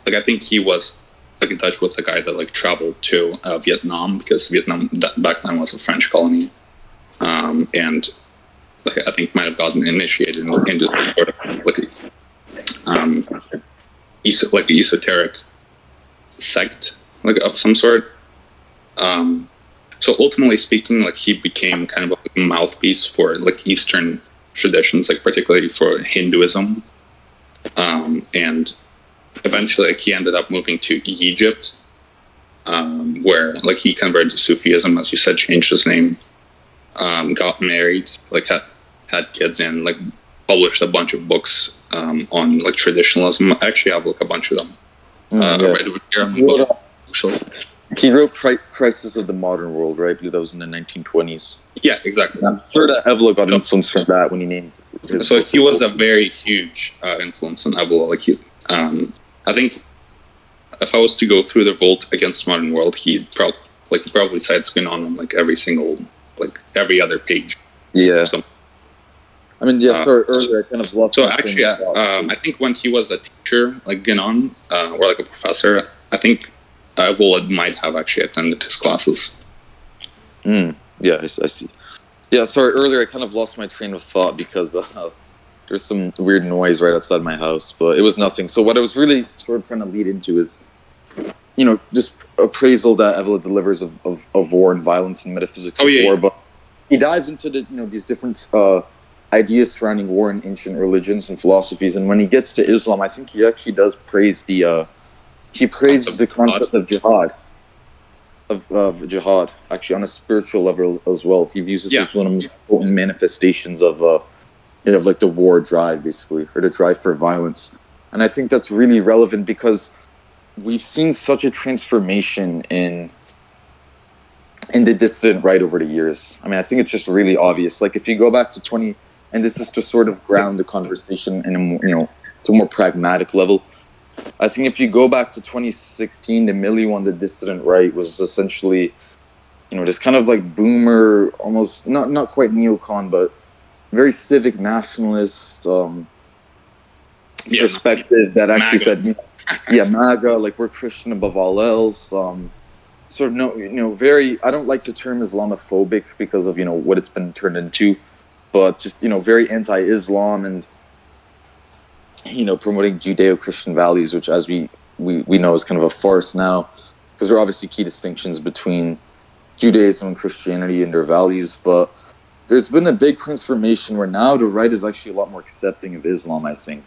[SPEAKER 3] Like, I think he was like in touch with a guy that like traveled to Vietnam, because Vietnam back then was a French colony, and like I think might have gotten initiated in just sort of like an esoteric sect, like of some sort. So ultimately speaking, like, he became kind of a mouthpiece for like Eastern traditions, like particularly for Hinduism, and eventually, like, he ended up moving to Egypt, where like he converted to Sufism, as you said, changed his name, got married, like had kids, and like published a bunch of books on like traditionalism. I actually have like a bunch of them right over here.
[SPEAKER 2] He wrote Crisis of the Modern World, right? I believe that was in the 1920s.
[SPEAKER 3] Yeah, exactly.
[SPEAKER 2] I'm sure that Evola got influence from that when he named his
[SPEAKER 3] So
[SPEAKER 2] book.
[SPEAKER 3] he was a very huge influence on Evola. Like, I think if I was to go through the revolt against the modern world, he probably cites Gainon on like every other page.
[SPEAKER 2] Yeah.
[SPEAKER 3] So,
[SPEAKER 2] I mean, yeah. Sorry, earlier I kind of lost.
[SPEAKER 3] So actually, I think when he was a teacher, like Gainon, or like a professor, I think Evola might have actually attended his classes.
[SPEAKER 2] Yeah, I see. Yeah, sorry, earlier I kind of lost my train of thought because there's some weird noise right outside my house, but it was nothing. So what I was really sort of trying to lead into is, just appraisal that Evola delivers of war and violence and metaphysics of war, but he dives into these different ideas surrounding war in ancient religions and philosophies, and when he gets to Islam, I think he actually does praise the concept of jihad. Of jihad, actually, on a spiritual level as well. He views this as one of the most potent manifestations of like the war drive, basically, or the drive for violence. And I think that's really relevant because we've seen such a transformation in the dissident right over the years. I mean, I think it's just really obvious. Like, if you go back to and this is to sort of ground the conversation in a to a more pragmatic level. I think if you go back to 2016, the milieu on the dissident right was essentially, this kind of like boomer, almost not quite neocon, but very civic nationalist perspective that actually
[SPEAKER 3] MAGA.
[SPEAKER 2] said, MAGA, like we're Christian above all else. Sort of very. I don't like the term Islamophobic because of what it's been turned into, but just very anti-Islam and promoting Judeo-Christian values, which as we know is kind of a farce now, because there are obviously key distinctions between Judaism and Christianity and their values, but there's been a big transformation where now the right is actually a lot more accepting of Islam, I think.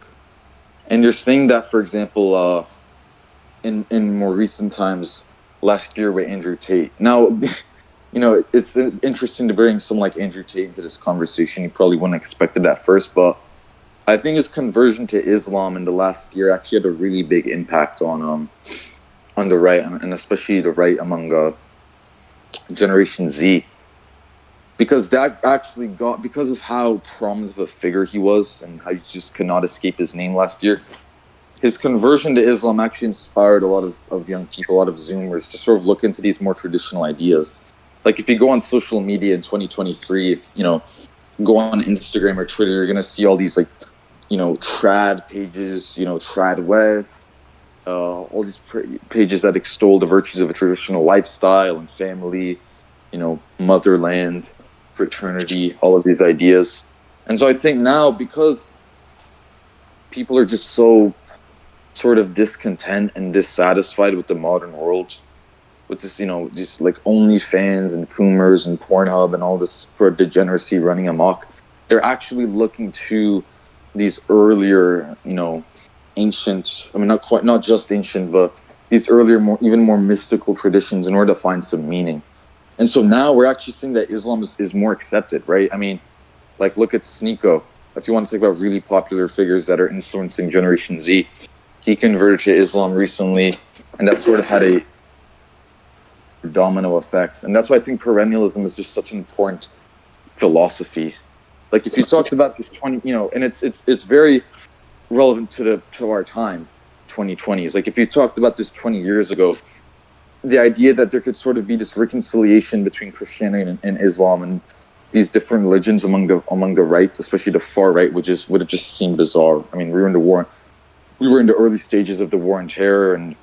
[SPEAKER 2] And you're seeing that, for example, in more recent times, last year with Andrew Tate. Now, it's interesting to bring someone like Andrew Tate into this conversation. You probably wouldn't expect it at first, but I think his conversion to Islam in the last year actually had a really big impact on the right, and especially the right among Generation Z. Because that actually because of how prominent of a figure he was and how you just could not escape his name last year, his conversion to Islam actually inspired a lot of young people, a lot of Zoomers to sort of look into these more traditional ideas. Like if you go on social media in 2023, if go on Instagram or Twitter, you're gonna see all these trad pages, Trad West, all these pages that extol the virtues of a traditional lifestyle and family, motherland, fraternity, all of these ideas. And so I think now, because people are just so sort of discontent and dissatisfied with the modern world, with this, just like OnlyFans and Coomers and Pornhub and all this sort of degeneracy running amok, they're actually looking to these earlier, ancient, not just ancient, but these earlier, even more mystical traditions in order to find some meaning. And so now we're actually seeing that Islam is more accepted, right? I mean, like look at Sneeko. If you want to talk about really popular figures that are influencing Generation Z, he converted to Islam recently, and that sort of had a domino effect. And that's why I think perennialism is just such an important philosophy. Like if you talked about this 20, and it's very relevant to our time, 2020s. Like if you talked about this 20 years ago, the idea that there could sort of be this reconciliation between Christianity and Islam and these different religions among the right, especially the far right, would have just seemed bizarre. I mean, we were in the early stages of the war on terror, and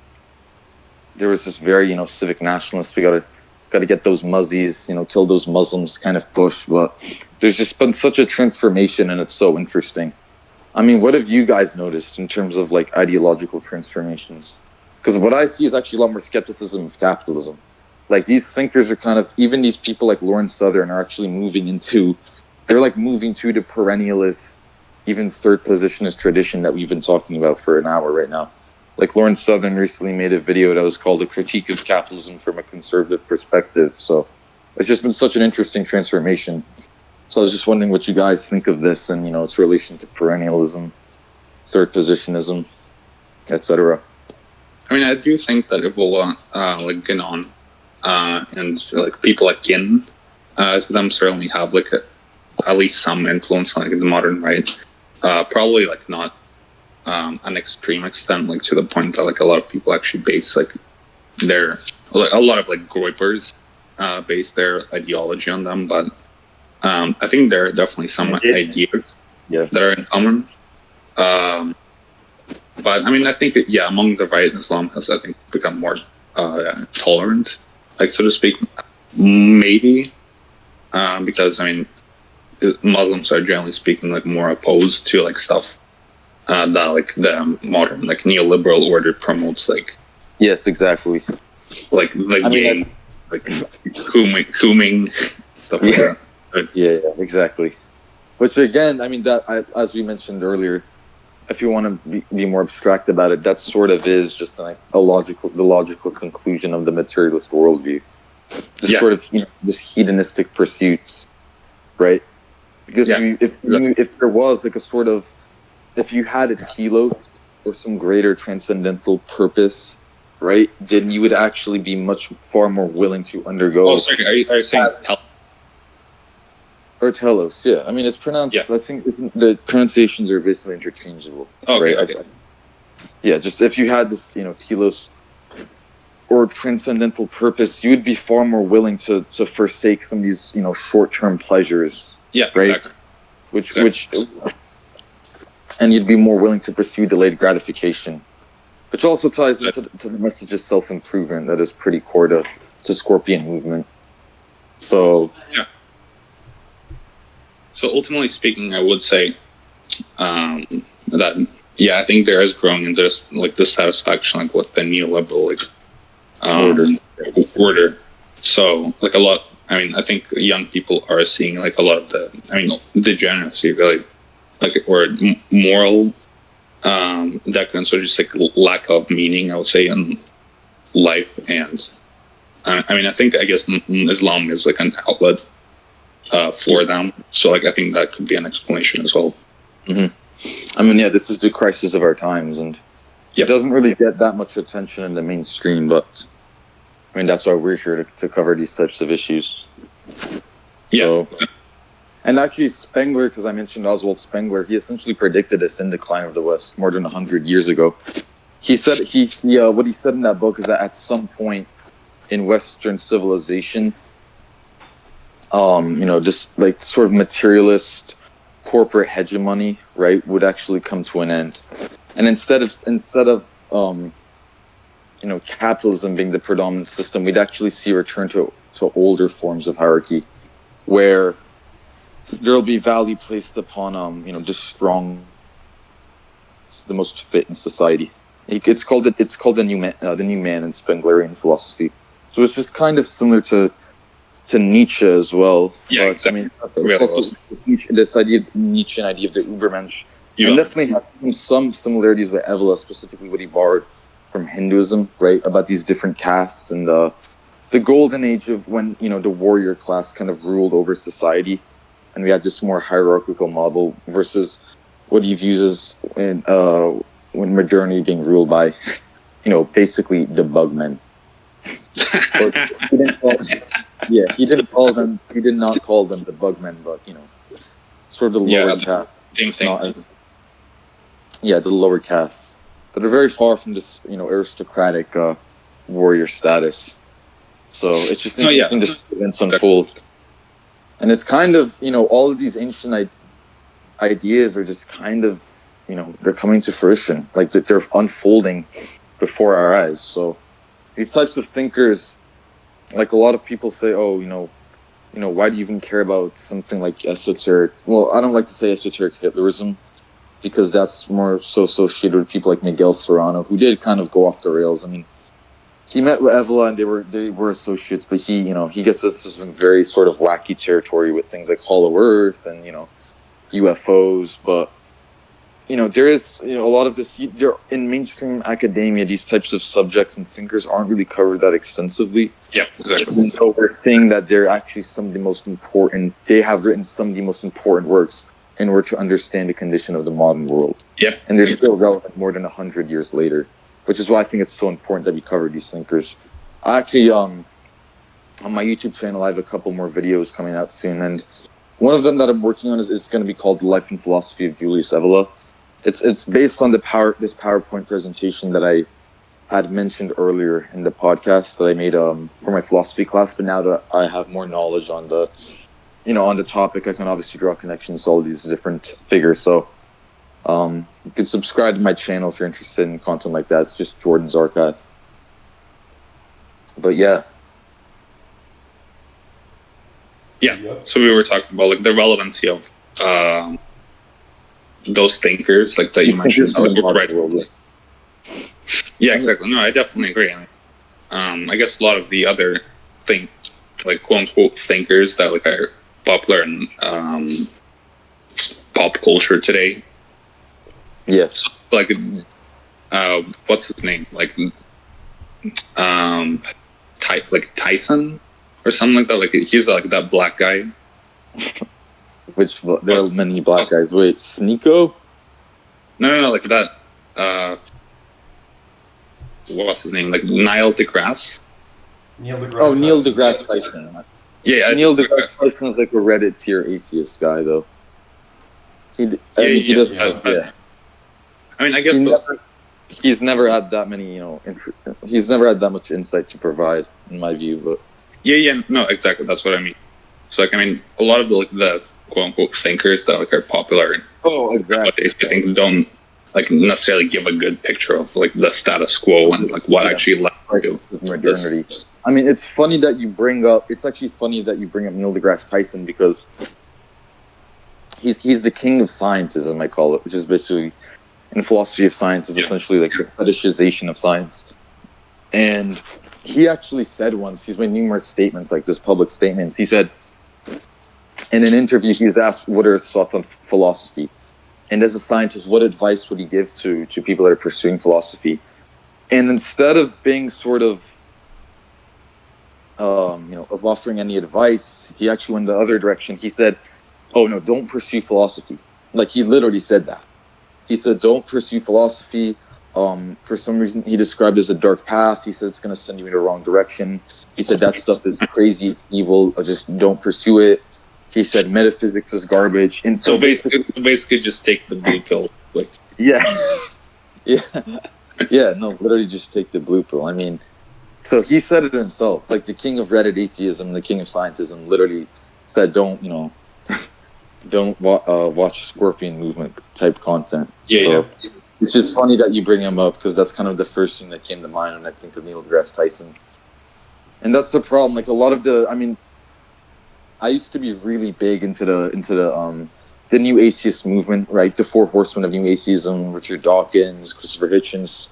[SPEAKER 2] there was this very civic nationalist, we gotta get those muzzies, kill those Muslims kind of push. But there's just been such a transformation, and it's so interesting. I mean, what have you guys noticed in terms of like ideological transformations? Because what I see is actually a lot more skepticism of capitalism. Like these thinkers are even these people like Lawrence Southern are actually moving to the perennialist, even third positionist tradition that we've been talking about for an hour right now. Like Lawrence Southern recently made a video that was called A Critique of Capitalism from a Conservative Perspective. So it's just been such an interesting transformation. So I was just wondering what you guys think of this and, its relation to perennialism, third positionism, etc.
[SPEAKER 3] I mean, I do think that Evola, like Ganon, and like people like Gin, to them certainly have like at least some influence on like the modern right. Probably like not an extreme extent, like to the point that like a lot of people actually base like a lot of like Groypers base their ideology on them, but I think there are definitely some ideas that are in common. But I mean, I think among the right, Islam has, I think, become more tolerant, like so to speak, maybe because I mean, Muslims are generally speaking like more opposed to like stuff that like the modern like neoliberal order promotes, like
[SPEAKER 2] yes, exactly,
[SPEAKER 3] like gay, like cooming stuff like that. Right?
[SPEAKER 2] Yeah, exactly. Which again, I mean, as we mentioned earlier, if you want to be more abstract about it, that sort of is just like the logical conclusion of the materialist worldview. Sort of this hedonistic pursuits, right? Because if there was like a sort of, if you had a telos or some greater transcendental purpose, right, then you would actually be far more willing to undergo.
[SPEAKER 3] Oh, sorry, are you saying
[SPEAKER 2] or telos? Yeah, I mean it's pronounced. I think the pronunciations are basically interchangeable.
[SPEAKER 3] Okay,
[SPEAKER 2] right? Okay. Just if you had this, telos or transcendental purpose, you would be far more willing to forsake some of these, short-term pleasures.
[SPEAKER 3] Yeah,
[SPEAKER 2] right.
[SPEAKER 3] Exactly.
[SPEAKER 2] Which, and you'd be more willing to pursue delayed gratification, which also ties into the message of self-improvement that is pretty core to Scorpion movement. So
[SPEAKER 3] yeah. So ultimately speaking, I would say that Yeah, I think there is growing and there's like dissatisfaction like with the neoliberal order. So like a lot. I mean, I think young people are seeing like a lot of degeneracy, really, like or moral decadence, or just like lack of meaning, I would say, in life. And I guess Islam is like an outlet for them. So like I think that could be an explanation as well.
[SPEAKER 2] Mm-hmm. I mean, yeah, this is the crisis of our times, and it doesn't really get that much attention in the mainstream, but I mean, that's why we're here to cover these types of issues. So, and actually Spengler, because I mentioned Oswald Spengler, he essentially predicted this in Decline of the West more than 100 years ago. He said, what he said in that book is that at some point in Western civilization, just like sort of materialist corporate hegemony, right, would actually come to an end. And instead of capitalism being the predominant system, we'd actually see a return to older forms of hierarchy, where there'll be value placed upon just strong, the most fit in society. It's called the new man in Spenglerian philosophy. So it's just kind of similar to Nietzsche as well.
[SPEAKER 3] Yeah,
[SPEAKER 2] but,
[SPEAKER 3] exactly.
[SPEAKER 2] I mean, it's also this idea, Nietzschean idea of the Übermensch. And definitely had some similarities with Evola, specifically what he borrowed from Hinduism, right? About these different castes and the golden age of when, the warrior class kind of ruled over society. And we had this more hierarchical model versus what he views as when modernity being ruled by, basically the bugmen. He did not call them the bugmen, but, sort of the lower castes. The lower castes that are very far from this, aristocratic warrior status. So it's just interesting to see events unfold. And it's kind of, all of these ancient ideas are just kind of, they're coming to fruition. Like they're unfolding before our eyes. So these types of thinkers, like a lot of people say, why do you even care about something like esoteric? Well, I don't like to say esoteric Hitlerism, because that's more so associated with people like Miguel Serrano, who did kind of go off the rails. I mean, he met with Evola and they were associates, but he gets us to some very sort of wacky territory with things like Hollow Earth and, UFOs. But, there is, a lot of this, in mainstream academia, these types of subjects and thinkers aren't really covered that extensively.
[SPEAKER 3] Yeah, exactly.
[SPEAKER 2] So we're saying that they're actually some of the most important, they have written some of the most important works in order to understand the condition of the modern world.
[SPEAKER 3] Yeah.
[SPEAKER 2] And they're still relevant more than 100 years later, which is why I think it's so important that we cover these thinkers. I actually, on my YouTube channel, I have a couple more videos coming out soon, and one of them that I'm working on is going to be called The Life and Philosophy of Julius Evola. It's based on this PowerPoint presentation that I had mentioned earlier in the podcast that I made for my philosophy class, but now that I have more knowledge on the topic, I can obviously draw connections to all these different figures. So you can subscribe to my channel if you're interested in content like that. It's just Jordan's Archive. But yeah.
[SPEAKER 3] So we were talking about like the relevancy of those thinkers, like that you mentioned. Right. Yeah, exactly. No, I definitely agree. I guess a lot of the other like quote unquote thinkers that like are popular in pop culture today.
[SPEAKER 2] Yes.
[SPEAKER 3] Like, what's his name? Like, Tyson or something like that. Like he's like that black guy.
[SPEAKER 2] Which there are many black guys. Wait, Sneeko?
[SPEAKER 3] No, like that. What's his name? Like Neil deGrasse.
[SPEAKER 1] Neil deGrasse.
[SPEAKER 2] Neil deGrasse Tyson.
[SPEAKER 3] Yeah,
[SPEAKER 2] Neil deGrasse Tyson is like a Reddit tier atheist guy, though. He doesn't. I mean, I guess he's never had that many. He's never had that much insight to provide, in my view. But
[SPEAKER 3] no, exactly. That's what I mean. So, like, I mean, a lot of the quote unquote thinkers that like are popular.
[SPEAKER 2] Exactly.
[SPEAKER 3] I think don't like necessarily give a good picture of like the status quo and like what actually led
[SPEAKER 2] to modernity. I mean, it's funny that you bring up. It's actually funny that you bring up Neil deGrasse Tyson, because he's the king of scientism, I call it, which is basically in philosophy of science is essentially like the fetishization of science. And he actually said once, he's made numerous statements, like this public statements. He said in an interview, he was asked what are his thoughts on philosophy. And as a scientist, what advice would he give to people that are pursuing philosophy? And instead of being sort of, of offering any advice, he actually went the other direction. He said, oh no, don't pursue philosophy. Like he literally said that. He said, don't pursue philosophy. For some reason, he described it as a dark path. He said it's going to send you in the wrong direction. He said that stuff is crazy, it's evil, just don't pursue it. He said metaphysics is garbage. And so
[SPEAKER 3] basically just take the blue pill. Like.
[SPEAKER 2] Yeah. Yeah, no, literally just take the blue pill. I mean, so he said it himself. Like the king of Reddit atheism, the king of scientism literally said, don't watch Scorpion Movement type content.
[SPEAKER 3] Yeah.
[SPEAKER 2] It's just funny that you bring him up because that's kind of the first thing that came to mind when I think of Neil deGrasse Tyson. And that's the problem. Like a lot of I used to be really big into the new atheist movement, right? The four horsemen of new atheism: Richard Dawkins, Christopher Hitchens,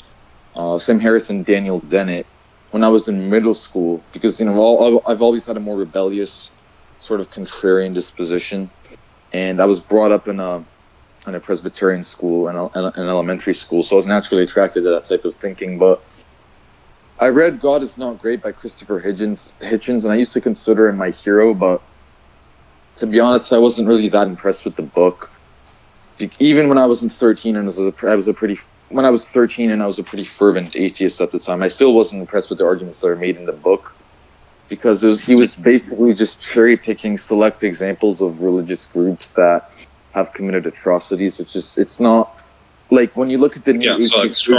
[SPEAKER 2] Sam Harris, and Daniel Dennett. When I was in middle school, because I've always had a more rebellious, sort of contrarian disposition, and I was brought up in a Presbyterian school and an elementary school, so I was naturally attracted to that type of thinking. But I read God Is Not Great by Christopher Hitchens, and I used to consider him my hero, but to be honest, I wasn't really that impressed with the book. Even when I was 13 and I was a pretty fervent atheist at the time, I still wasn't impressed with the arguments that were made in the book, because he was basically just cherry picking select examples of religious groups that have committed atrocities, it's not like when you look at the new atheists, they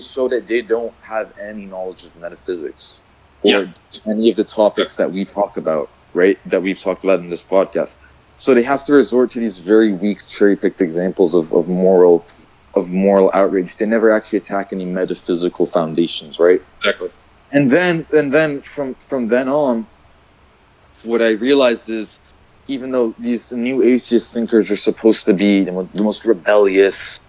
[SPEAKER 2] show that they don't have any knowledge of metaphysics or any of the topics that we talk about, right? That we've talked about in this podcast. So they have to resort to these very weak, cherry-picked examples of moral outrage. They never actually attack any metaphysical foundations, right?
[SPEAKER 3] Exactly.
[SPEAKER 2] And then from then on, what I realized is, even though these new atheist thinkers are supposed to be the most rebellious,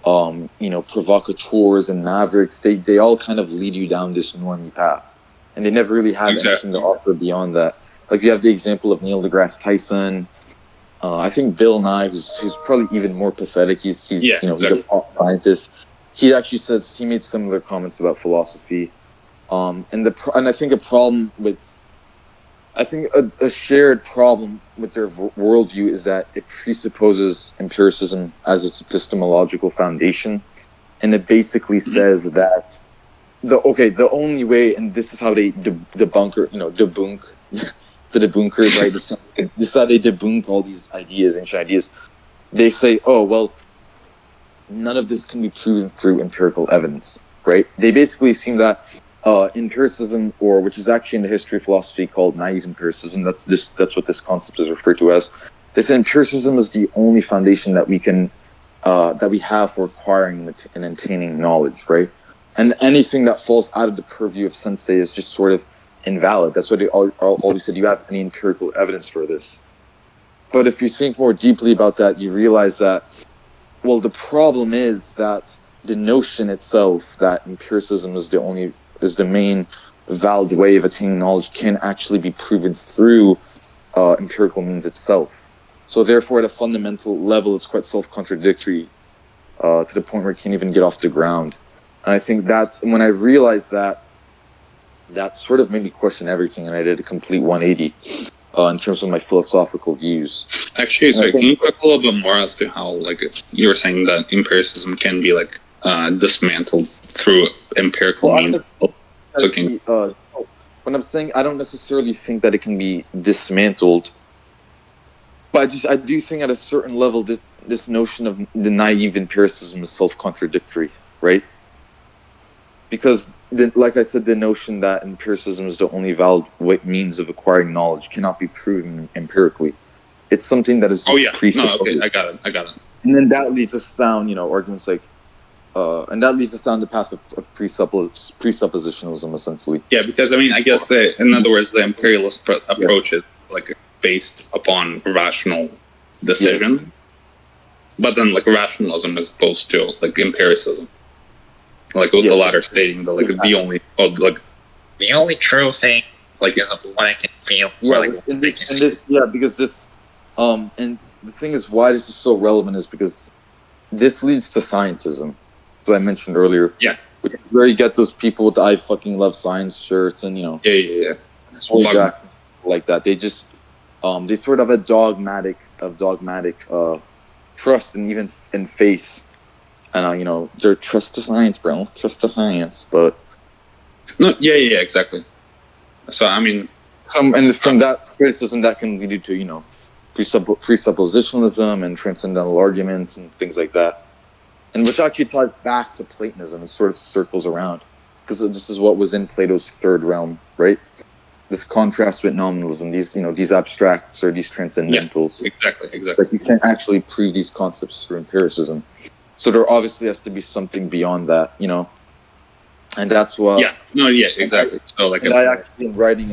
[SPEAKER 2] provocateurs and mavericks, they all kind of lead you down this normie path, and they never really have anything to offer beyond that. Like you have the example of Neil deGrasse Tyson. I think Bill Nye, who's probably even more pathetic. He's he's a pop scientist. He actually says he made similar comments about philosophy, and I think a shared problem with their worldview is that it presupposes empiricism as its epistemological foundation, and it basically says that the only way, and this is how they debunk the debunkers, right? This is how they debunk all these ancient ideas. They say, oh, well, none of this can be proven through empirical evidence, right? They basically assume that empiricism, which is actually in the history of philosophy called naive empiricism, that's what this concept is referred to as. They say empiricism is the only foundation that we have for acquiring and attaining knowledge, right? And anything that falls out of the purview of sensei is just sort of invalid. That's what they always said. Do you have any empirical evidence for this? But if you think more deeply about that, you realize that, well, the problem is that the notion itself that empiricism is the main valid way of attaining knowledge can actually be proven through empirical means itself. So therefore, at a fundamental level, it's quite self-contradictory to the point where it can't even get off the ground. And I think that when I realized that sort of made me question everything, and I did a complete 180 in terms of my philosophical views.
[SPEAKER 3] Actually, so can you talk a little bit more as to how, like, you were saying that empiricism can be, like, dismantled through empirical means? When
[SPEAKER 2] I'm saying I don't necessarily think that it can be dismantled, but I do think at a certain level this notion of the naive empiricism is self-contradictory, right? Because, like I said, the notion that empiricism is the only valid means of acquiring knowledge cannot be proven empirically. It's something that is just presupposed.
[SPEAKER 3] I got it.
[SPEAKER 2] And then that leads us down, arguments like, and that leads us down the path of presuppositionalism, essentially.
[SPEAKER 3] Yeah, because, I guess, in other words, the imperialist approach is, like, based upon rational decision. Yes. but then like rationalism as opposed to like empiricism, like with the latter stating that like the only true thing like is what I can feel.
[SPEAKER 2] Yeah,
[SPEAKER 3] or, like,
[SPEAKER 2] because this, and the thing is why this is so relevant is because this leads to scientism, as I mentioned earlier.
[SPEAKER 3] Yeah.
[SPEAKER 2] Which is where you get those people with the "I fucking love science" shirts and Troy Jackson like that. They just they sort of have a dogmatic trust and even in faith, and they're trust to science, bro. Trust to science, but
[SPEAKER 3] no, exactly. So I mean,
[SPEAKER 2] from that criticism that can lead to presuppositionalism and transcendental arguments and things like that. And which actually ties back to Platonism and sort of circles around. Because this is what was in Plato's third realm, right? This contrast with nominalism, these abstracts or these transcendentals.
[SPEAKER 3] Yeah, exactly.
[SPEAKER 2] Like you can't actually prove these concepts through empiricism. So there obviously has to be something beyond that, And that's what...
[SPEAKER 3] Yeah, no, yeah, exactly.
[SPEAKER 2] I actually am writing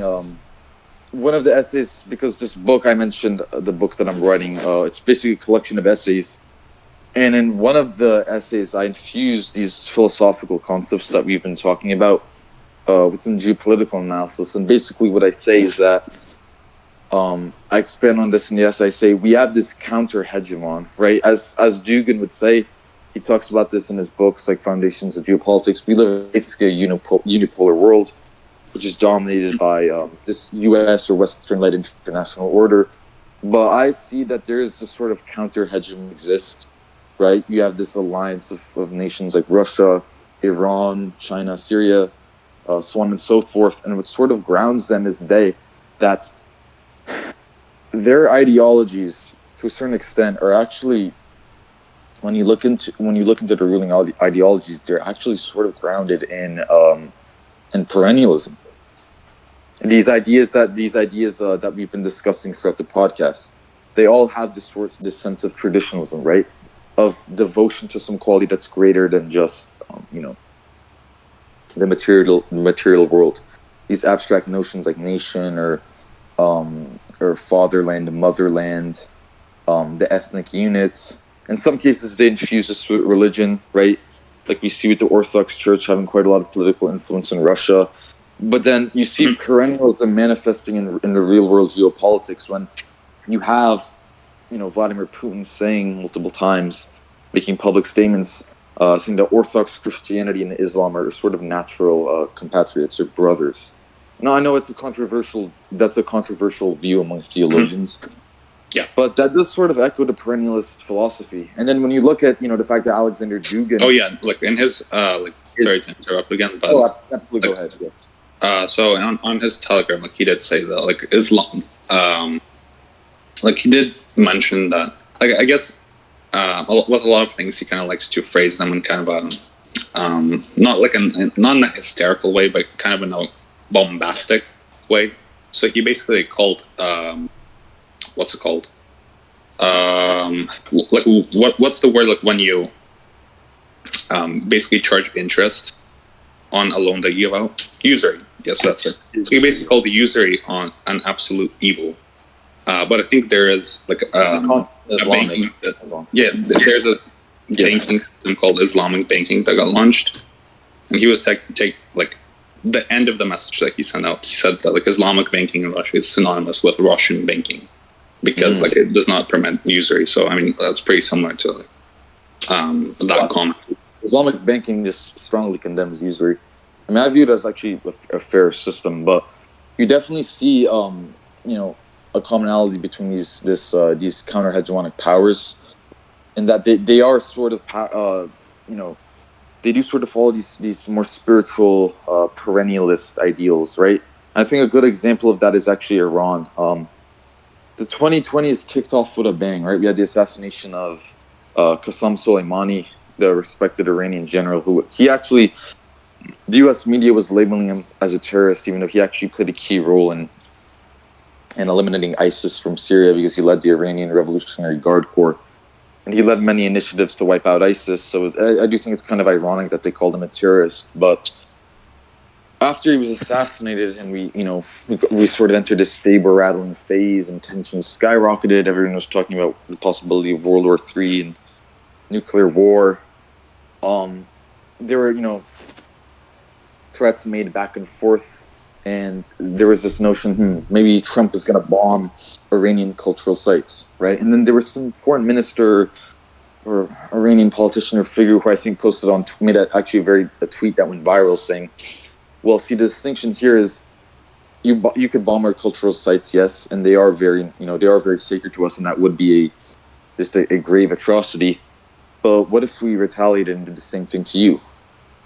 [SPEAKER 2] one of the essays, because this book I mentioned, the book that I'm writing, it's basically a collection of essays. And in one of the essays, I infused these philosophical concepts that we've been talking about with some geopolitical analysis. And basically what I say is that I expand on this in the essay. I say we have this counter-hegemon, right? As Dugin would say, he talks about this in his books like Foundations of Geopolitics. We live in basically a unipolar world, which is dominated by this U.S. or Western-led international order. But I see that there is this sort of counter-hegemon exists. Right, you have this alliance of nations like Russia, Iran, China, Syria, so on and so forth. And what sort of grounds them is that their ideologies, to a certain extent, are actually, when you look into the ruling ideologies, they're actually sort of grounded in perennialism. And these ideas that we've been discussing throughout the podcast, they all have this sense of traditionalism, right? Of devotion to some quality that's greater than just, the material world. These abstract notions like nation or fatherland, motherland, the ethnic unit. In some cases, they infuse this with religion, right? Like we see with the Orthodox Church having quite a lot of political influence in Russia. But then you see perennialism manifesting in the real world geopolitics when you have Vladimir Putin saying multiple times, making public statements, saying that Orthodox Christianity and Islam are sort of natural compatriots or brothers. Now, I know that's a controversial view among theologians.
[SPEAKER 3] Yeah.
[SPEAKER 2] But that does sort of echo the perennialist philosophy. And then when you look at, the fact that Alexander Dugin...
[SPEAKER 3] Oh, yeah, like in his... sorry to interrupt again, but...
[SPEAKER 2] Oh, absolutely, go ahead, yes.
[SPEAKER 3] So on his Telegram, he did say that, Islam... he did mention that, I guess, with a lot of things, he kind of likes to phrase them in kind of a, not in a hysterical way, but kind of in a bombastic way. So he basically called, what's it called? What's the word, when you basically charge interest on a loan that you give out? Usury. Yes, that's it. So he basically called the usury on an absolute evil. But I think there is a banking system. Yeah, there's a banking system called Islamic banking that got launched, and he was the end of the message that he sent out. He said that Islamic banking in Russia is synonymous with Russian banking because it does not permit usury. So I mean that's pretty similar to that comment.
[SPEAKER 2] Islamic banking just strongly condemns usury. I mean I view it as actually a fair system, but you definitely see a commonality between these counter-hegemonic powers, in that they are sort of they do sort of follow these more spiritual perennialist ideals, right? And I think a good example of that is actually Iran. The 2020s kicked off with a bang, right? We had the assassination of Qasem Soleimani, the respected Iranian general, the U.S. media was labeling him as a terrorist, even though he actually played a key role in eliminating ISIS from Syria because he led the Iranian Revolutionary Guard Corps. And he led many initiatives to wipe out ISIS. So I do think it's kind of ironic that they called him a terrorist. But after he was assassinated and we sort of entered this saber-rattling phase and tensions skyrocketed, everyone was talking about the possibility of World War III. And nuclear war. There were, threats made back and forth, and there was this notion, maybe Trump is going to bomb Iranian cultural sites, right? And then there was some foreign minister or Iranian politician or figure who I think posted made a tweet that went viral saying, well, see, the distinction here is you could bomb our cultural sites, yes, and they are very sacred to us, and that would be just a grave atrocity. But what if we retaliated and did the same thing to you?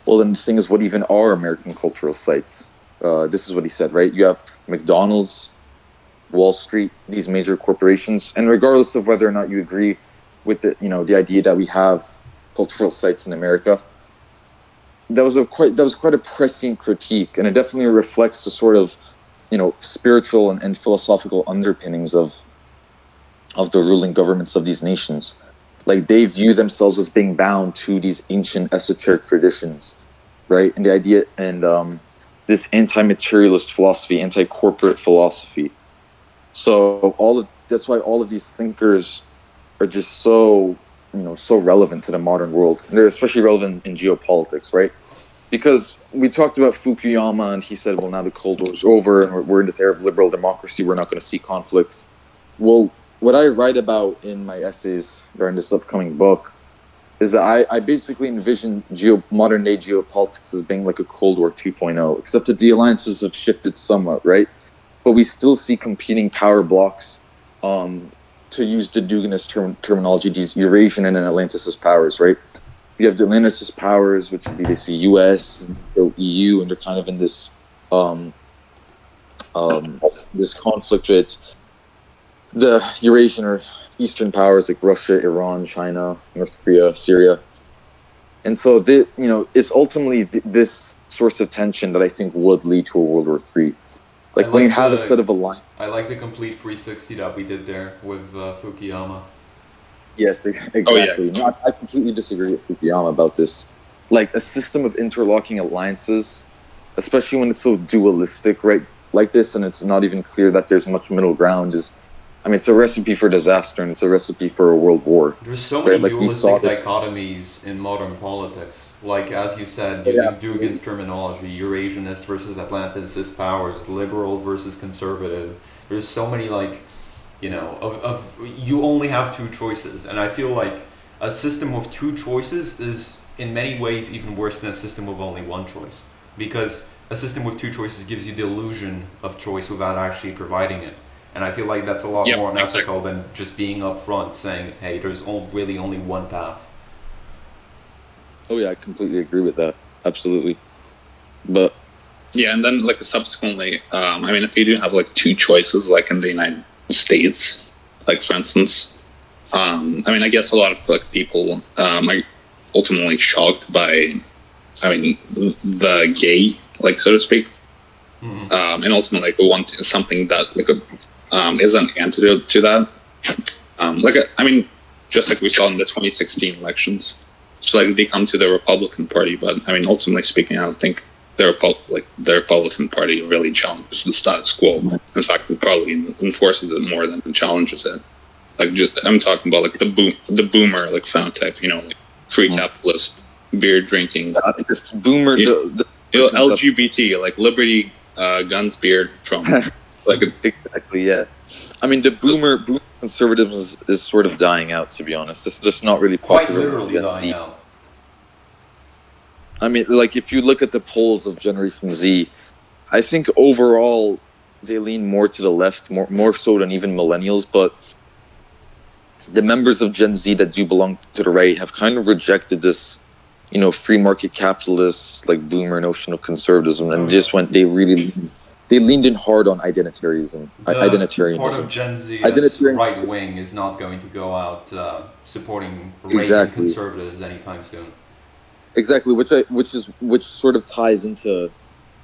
[SPEAKER 2] Well, then the thing is, what even are American cultural sites? This is what he said, right? You have McDonald's, Wall Street, these major corporations, and regardless of whether or not you agree with the idea that we have cultural sites in America, that was quite a prescient critique, and it definitely reflects the sort of spiritual and philosophical underpinnings of the ruling governments of these nations. Like, they view themselves as being bound to these ancient esoteric traditions, right? And the idea, and this anti-materialist philosophy, anti-corporate philosophy. So that's why all of these thinkers are just so relevant to the modern world. And they're especially relevant in geopolitics, right? Because we talked about Fukuyama, and he said, well, now the Cold War is over, and we're in this era of liberal democracy, we're not going to see conflicts. Well, what I write about in my essays during this upcoming book is that I basically envision modern-day geopolitics as being like a Cold War 2.0, except that the alliances have shifted somewhat, right? But we still see competing power blocks, to use the Duginist terminology, these Eurasian and Atlanticist powers, right? You have the Atlanticist powers, which would be basically US and EU, and they're kind of in this this conflict with the Eurasian or Eastern powers like Russia, Iran, China, North Korea, Syria. And so, it's ultimately this source of tension that I think would lead to a World War III. Like when you have a set of alliances.
[SPEAKER 1] I like the complete 360 that we did there with Fukuyama.
[SPEAKER 2] Yes, exactly.
[SPEAKER 3] Oh, yeah.
[SPEAKER 2] No, I completely disagree with Fukuyama about this. Like, a system of interlocking alliances, especially when it's so dualistic, right? Like this, and it's not even clear that there's much middle ground, it's a recipe for disaster, and it's a recipe for a world war.
[SPEAKER 1] There's so many dualistic dichotomies in modern politics. Like, as you said, using Dugin's terminology, Eurasianist versus Atlanticist powers, liberal versus conservative. There's so many, you only have two choices. And I feel like a system with two choices is, in many ways, even worse than a system with only one choice. Because a system with two choices gives you the illusion of choice without actually providing it. And I feel like that's a lot more unethical than just being upfront saying, hey, there's really only one path.
[SPEAKER 2] Oh yeah, I completely agree with that. Absolutely. But
[SPEAKER 3] yeah, and then subsequently, if you do have two choices, like in the United States, like for instance, I guess a lot of people are ultimately shocked by, the gay, so to speak, and ultimately we want something that is an antidote to that. Just like we saw in the 2016 elections, so they come to the Republican Party, but ultimately speaking, I don't think the Republican Party really challenges the status quo. In fact, it probably enforces it more than it challenges it. I'm talking about the boomer phenotype, free capitalist, beer drinking.
[SPEAKER 2] I think it's boomer.
[SPEAKER 3] LGBT, liberty, guns, beer, Trump.
[SPEAKER 2] Exactly, yeah. The boomer conservatism is sort of dying out, to be honest. It's just not really popular.
[SPEAKER 1] Quite literally dying out.
[SPEAKER 2] If you look at the polls of Generation Z, I think overall they lean more to the left, more so than even millennials, but the members of Gen Z that do belong to the right have kind of rejected this, free market capitalist, boomer notion of conservatism, and they leaned in hard on identitarianism.
[SPEAKER 1] Part of Gen Z that's right wing is not going to go out supporting Reagan conservatives anytime soon.
[SPEAKER 2] Exactly, which sort of ties into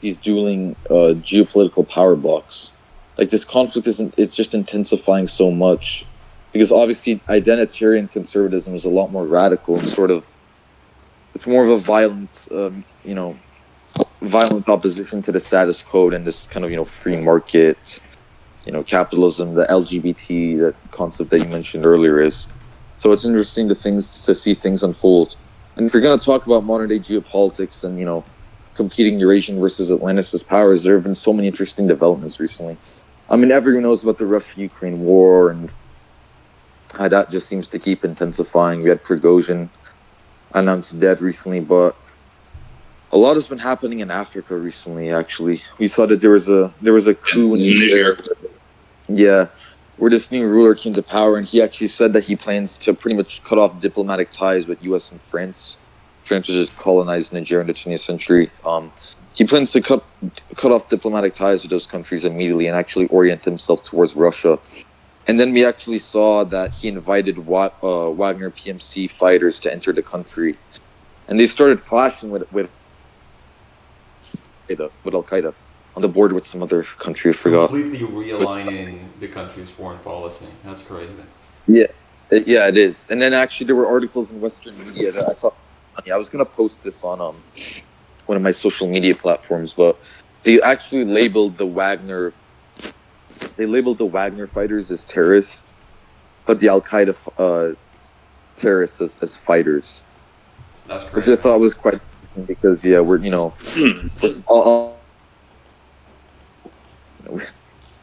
[SPEAKER 2] these dueling geopolitical power blocks. This conflict it's just intensifying so much, because obviously identitarian conservatism is a lot more radical and it's more of a violent opposition to the status quo and this kind of free market, capitalism, the LGBT, that concept that you mentioned earlier is. So it's interesting to see things unfold. And if you're going to talk about modern day geopolitics and, competing Eurasian versus Atlanticist powers, there have been so many interesting developments recently. I mean, everyone knows about the Russia-Ukraine war and how that just seems to keep intensifying. We had Prigozhin announced dead recently, but a lot has been happening in Africa recently. Actually, we saw that there was a coup in Niger. Yeah, where this new ruler came to power, and he actually said that he plans to pretty much cut off diplomatic ties with U.S. and France. France was just colonized Niger in the 20th century. He plans to cut off diplomatic ties with those countries immediately and actually orient himself towards Russia. And then we actually saw that he invited Wagner PMC fighters to enter the country, and they started clashing with Al-Qaeda on the border with some other country. I forgot.
[SPEAKER 1] Completely realigning the country's foreign policy. That's crazy.
[SPEAKER 2] Yeah, it is. And then actually there were articles in Western media that I thought funny. I was gonna post this on one of my social media platforms, but they actually labeled the Wagner fighters as terrorists, but the Al-Qaeda terrorists as fighters.
[SPEAKER 1] That's crazy.
[SPEAKER 2] Which I thought was quite interesting because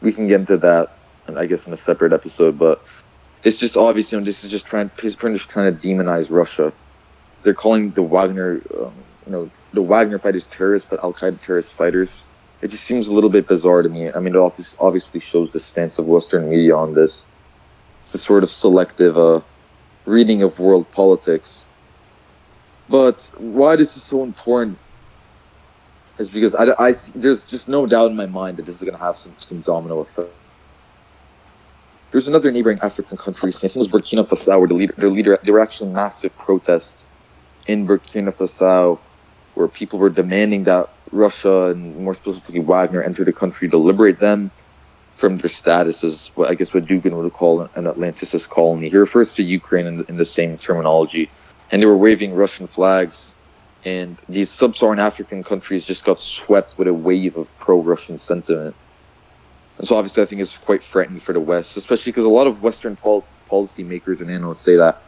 [SPEAKER 2] we can get into that, I guess, in a separate episode. But it's just obvious, this is just trying to demonize Russia. They're calling the Wagner, the Wagner fighters terrorists, but Al-Qaeda terrorist fighters. It just seems a little bit bizarre to me. I mean, it obviously shows the stance of Western media on this. It's a sort of selective reading of world politics. But why this is so important is because I there's just no doubt in my mind that this is going to have some domino effect. There's another neighboring African country, I think it was Burkina Faso, where there were actually massive protests in Burkina Faso, where people were demanding that Russia, and more specifically Wagner, enter the country to liberate them from their status as what Dugin would call an Atlanticist colony. He refers to Ukraine in the same terminology. And they were waving Russian flags. And these sub-Saharan African countries just got swept with a wave of pro-Russian sentiment. And so obviously I think it's quite frightening for the West, especially because a lot of Western policymakers and analysts say that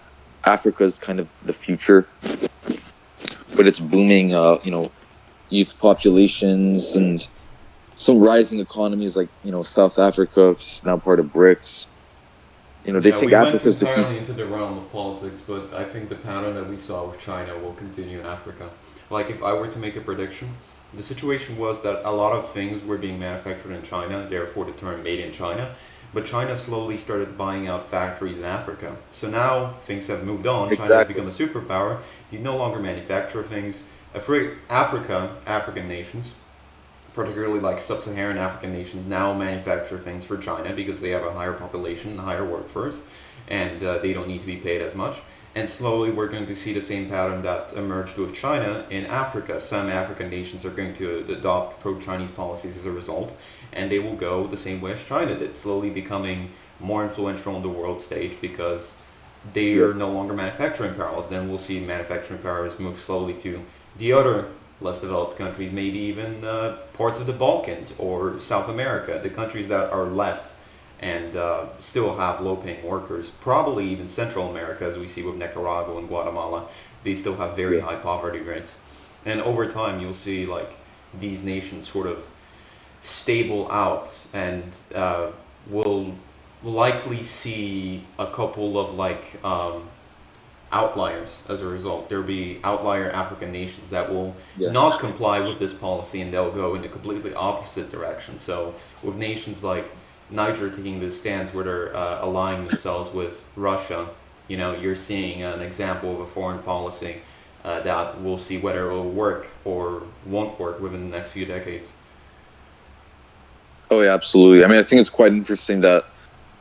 [SPEAKER 2] Africa is kind of the future. But it's booming, youth populations and some rising economies like, South Africa, which is now part of BRICS. They think Africa's the future.
[SPEAKER 1] We went entirely into the realm of politics, but I think the pattern that we saw with China will continue in Africa. Like, if I were to make a prediction, the situation was that a lot of things were being manufactured in China, therefore the term made in China, but China slowly started buying out factories in Africa. So now things have moved on.
[SPEAKER 2] Exactly.
[SPEAKER 1] China has become a superpower. You no longer manufacture things. African nations, particularly like sub-Saharan African nations, now manufacture things for China because they have a higher population and a higher workforce, and they don't need to be paid as much. And slowly we're going to see the same pattern that emerged with China in Africa. Some African nations are going to adopt pro-Chinese policies as a result, and they will go the same way as China did, slowly becoming more influential on the world stage because they are no longer manufacturing powers. Then we'll see manufacturing powers move slowly to the other less developed countries, maybe even parts of the Balkans or South America, the countries that are left and still have low-paying workers, probably even Central America, as we see with Nicaragua and Guatemala, they still have very high poverty rates. And over time, you'll see like these nations sort of stable out, and we'll likely see a couple of outliers as a result. There'll be outlier African nations that will not comply with this policy, and they'll go in the completely opposite direction. So with nations like Niger taking this stance where they're aligning themselves with Russia, you're seeing an example of a foreign policy that we'll see whether it will work or won't work within the next few decades.
[SPEAKER 2] Oh yeah, absolutely. I mean, I think it's quite interesting that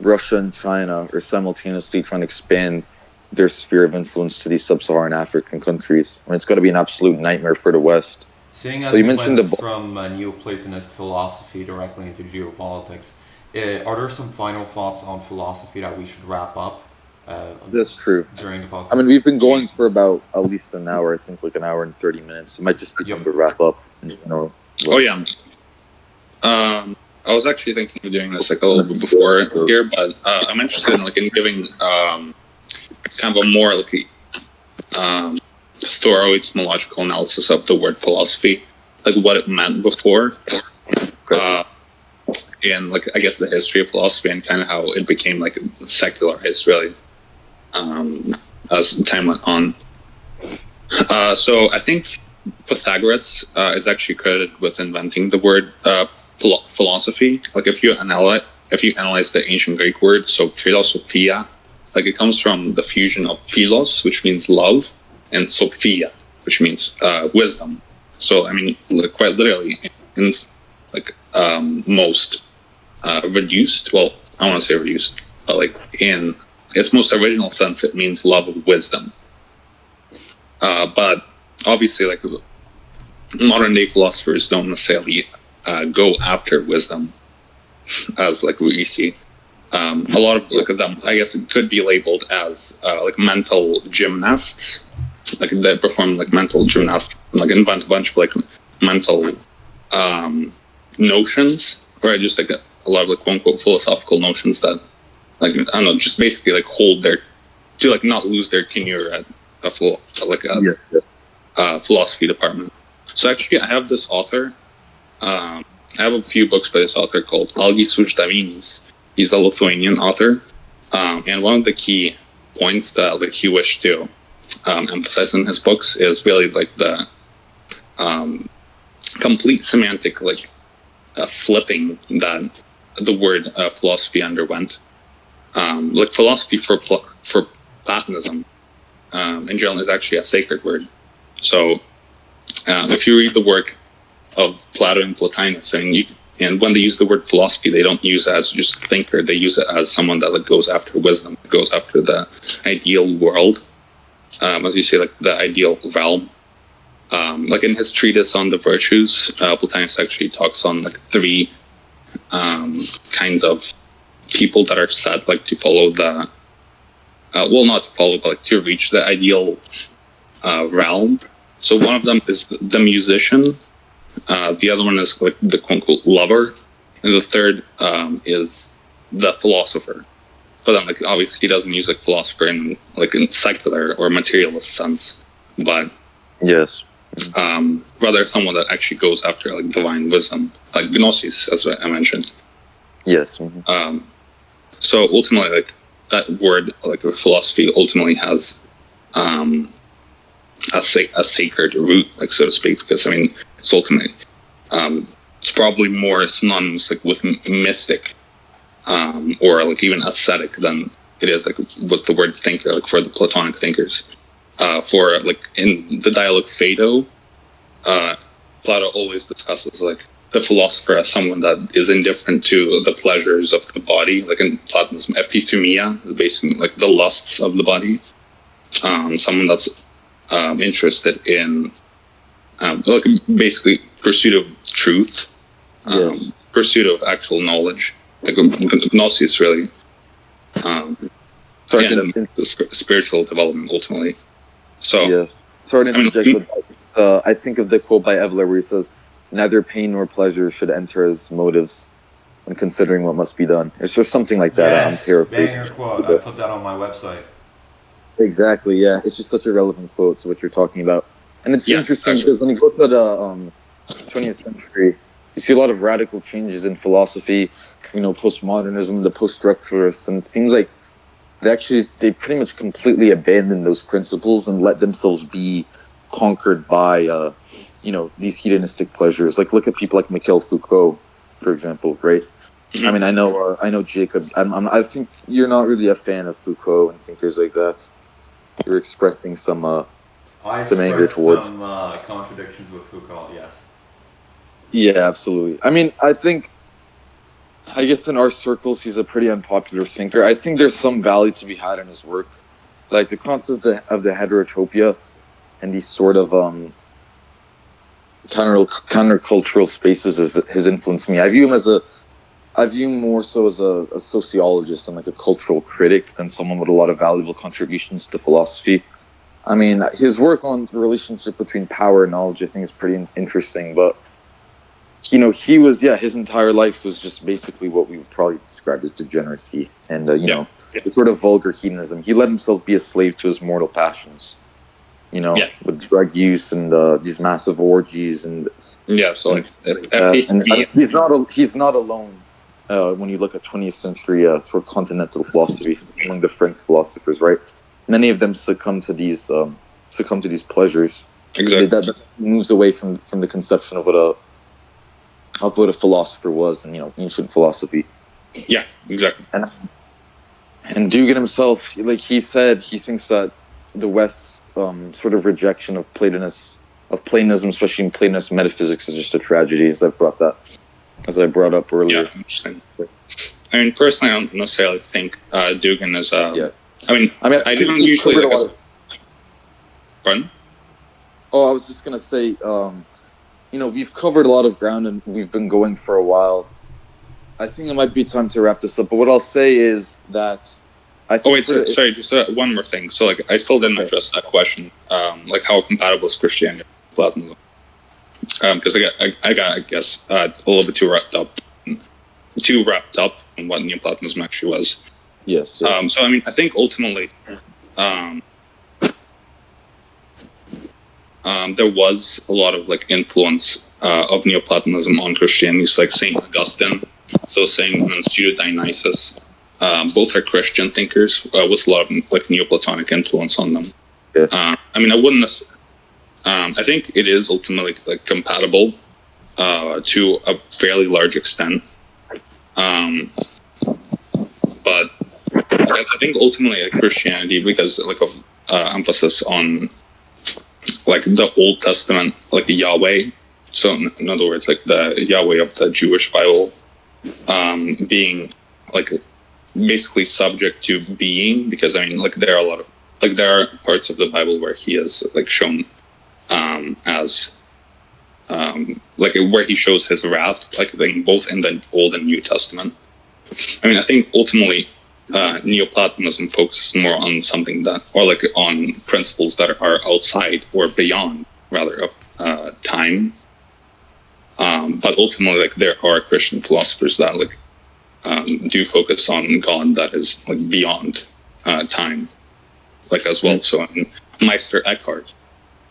[SPEAKER 2] Russia and China are simultaneously trying to expand their sphere of influence to these sub-Saharan African countries. I mean, it's got to be an absolute nightmare for the West.
[SPEAKER 1] Seeing as we went from Neoplatonist philosophy directly into geopolitics, are there some final thoughts on philosophy that we should wrap up?
[SPEAKER 2] That's true.
[SPEAKER 1] During the podcast.
[SPEAKER 2] I mean, we've been going for about at least an hour. I think like an hour and 30 minutes. It might just be time to wrap up.
[SPEAKER 3] Oh yeah. I was actually thinking of doing this a little bit before here, but I'm interested in giving kind of a more like thorough etymological analysis of the word philosophy, like what it meant before, and like I guess the history of philosophy and kind of how it became like secularized really as time went on. So I think Pythagoras is actually credited with inventing the word philosophy. Like if you analyze the ancient Greek word, so philosophia, like it comes from the fusion of philos, which means love, and sophia, which means wisdom. So I mean, like, quite literally, in like most reduced. Well, I don't want to say reduced, but like in its most original sense, it means love of wisdom. But obviously, like modern day philosophers don't necessarily go after wisdom as like we see. A lot of like them, I guess, it could be labeled as like mental gymnasts, like they perform like mental gymnastics, like invent a bunch of like mental notions, or just like a lot of like quote unquote philosophical notions that like I don't know, just basically like hold their to like not lose their tenure at a philosophy department. So actually, I have this author. I have a few books by this author called Algis Uždavinys. He's a Lithuanian author, and one of the key points that like he wished to emphasize in his books is really like the complete semantic like flipping that the word philosophy underwent. Like philosophy for Platonism in general is actually a sacred word. So if you read the work of Plato and Plotinus, and when they use the word philosophy, they don't use it as just thinker. They use it as someone that like goes after wisdom, goes after the ideal world, as you say, like the ideal realm. Like in his treatise on the virtues, Plotinus actually talks on like three kinds of people that are set like to follow the well, not to follow, but like to reach the ideal realm. So one of them is the musician. The other one is like the quote unquote lover, and the third is the philosopher. But then, like obviously, he doesn't use like philosopher in like in secular or materialist sense, but
[SPEAKER 2] Yes.
[SPEAKER 3] Rather someone that actually goes after like divine wisdom, like gnosis, as I mentioned.
[SPEAKER 2] Yes. Mm-hmm.
[SPEAKER 3] So ultimately, like that word, like philosophy, ultimately has a sacred root, like so to speak, because I mean, it's ultimately it's probably more synonymous like with mystic or like even ascetic than it is like with the word thinker, like for the Platonic thinkers. For like in the dialogue Phaedo, Plato always discusses like the philosopher as someone that is indifferent to the pleasures of the body, like in Platonism, epithumia, basically like the lusts of the body. Someone that's interested in like basically pursuit of truth,
[SPEAKER 2] Yes.
[SPEAKER 3] pursuit of actual knowledge, like gnosis really, and then spiritual development ultimately. So
[SPEAKER 2] Yeah. Sorry to
[SPEAKER 3] I mean,
[SPEAKER 2] interject, but I think of the quote by Evola where he says, "Neither pain nor pleasure should enter as motives when considering what must be done." It's just something like that. I'm
[SPEAKER 1] Yes,
[SPEAKER 2] paraphrasing.
[SPEAKER 1] banger quote. I put that on my website.
[SPEAKER 2] Exactly. Yeah, it's just such a relevant quote to what you're talking about, and it's interesting because when you go to the 20th century, you see a lot of radical changes in philosophy. You know, postmodernism, the post-structuralists, and it seems like they pretty much completely abandoned those principles and let themselves be conquered by these hedonistic pleasures. Like look at people like Michel Foucault, for example, right?
[SPEAKER 3] Mhm.
[SPEAKER 2] I mean, I know Jacob. I think you're not really a fan of Foucault and thinkers like that. You're expressing some anger towards.
[SPEAKER 1] Some contradictions with Foucault. Yes.
[SPEAKER 2] Yeah, absolutely. I mean, I guess in our circles, he's a pretty unpopular thinker. I think there's some value to be had in his work, like the concept of the heterotopia and these sort of countercultural spaces has influenced me. I view him more so as a sociologist and like a cultural critic than someone with a lot of valuable contributions to philosophy. I mean, his work on the relationship between power and knowledge, I think, is pretty interesting, but his entire life was just basically what we would probably describe as degeneracy. And, the sort of vulgar hedonism. He let himself be a slave to his mortal passions, with drug use and these massive orgies and
[SPEAKER 3] so like
[SPEAKER 2] he's not alone. When you look at 20th century sort of continental philosophy among the French philosophers, right? Many of them succumb to these pleasures.
[SPEAKER 3] Exactly.
[SPEAKER 2] That moves away from the conception of what a philosopher was in ancient philosophy.
[SPEAKER 3] Yeah, exactly.
[SPEAKER 2] And Dugan himself, like he said, he thinks that the West's sort of rejection of Platonism, especially in Platonist metaphysics, is just a tragedy. As I brought up earlier.
[SPEAKER 3] Yeah, interesting. I mean, personally, I don't necessarily think Dugan is. I mean, I don't usually like. Pardon?
[SPEAKER 2] Oh, I was just gonna say, we've covered a lot of ground and we've been going for a while. I think it might be time to wrap this up. But what I'll say is that I think.
[SPEAKER 3] Sorry, just one more thing. So, like, I still didn't address that question. Like, how compatible is Christianity with Platonism? Because I got, I guess, a little bit too wrapped up in what Neoplatonism actually was.
[SPEAKER 2] Yes.
[SPEAKER 3] So, I mean, I think ultimately, there was a lot of like influence of Neoplatonism on Christianity. So, like Saint Augustine, and Pseudo-Dionysius, both are Christian thinkers with a lot of like Neoplatonic influence on them.
[SPEAKER 2] Yeah.
[SPEAKER 3] I mean, I wouldn't. I think it is ultimately like compatible to a fairly large extent, but I think ultimately like, Christianity, because like of emphasis on like the Old Testament, like the Yahweh. So in other words, like the Yahweh of the Jewish Bible, being like basically subject to being, because I mean like there are parts of the Bible where he is like shown as like where he shows his wrath, like both in the Old and New Testament. I mean, I think ultimately Neoplatonism focuses more on something that, or like on principles that are outside or beyond, rather, of time. But ultimately, like there are Christian philosophers that like do focus on God that is like beyond time, like as well. So Meister Eckhart,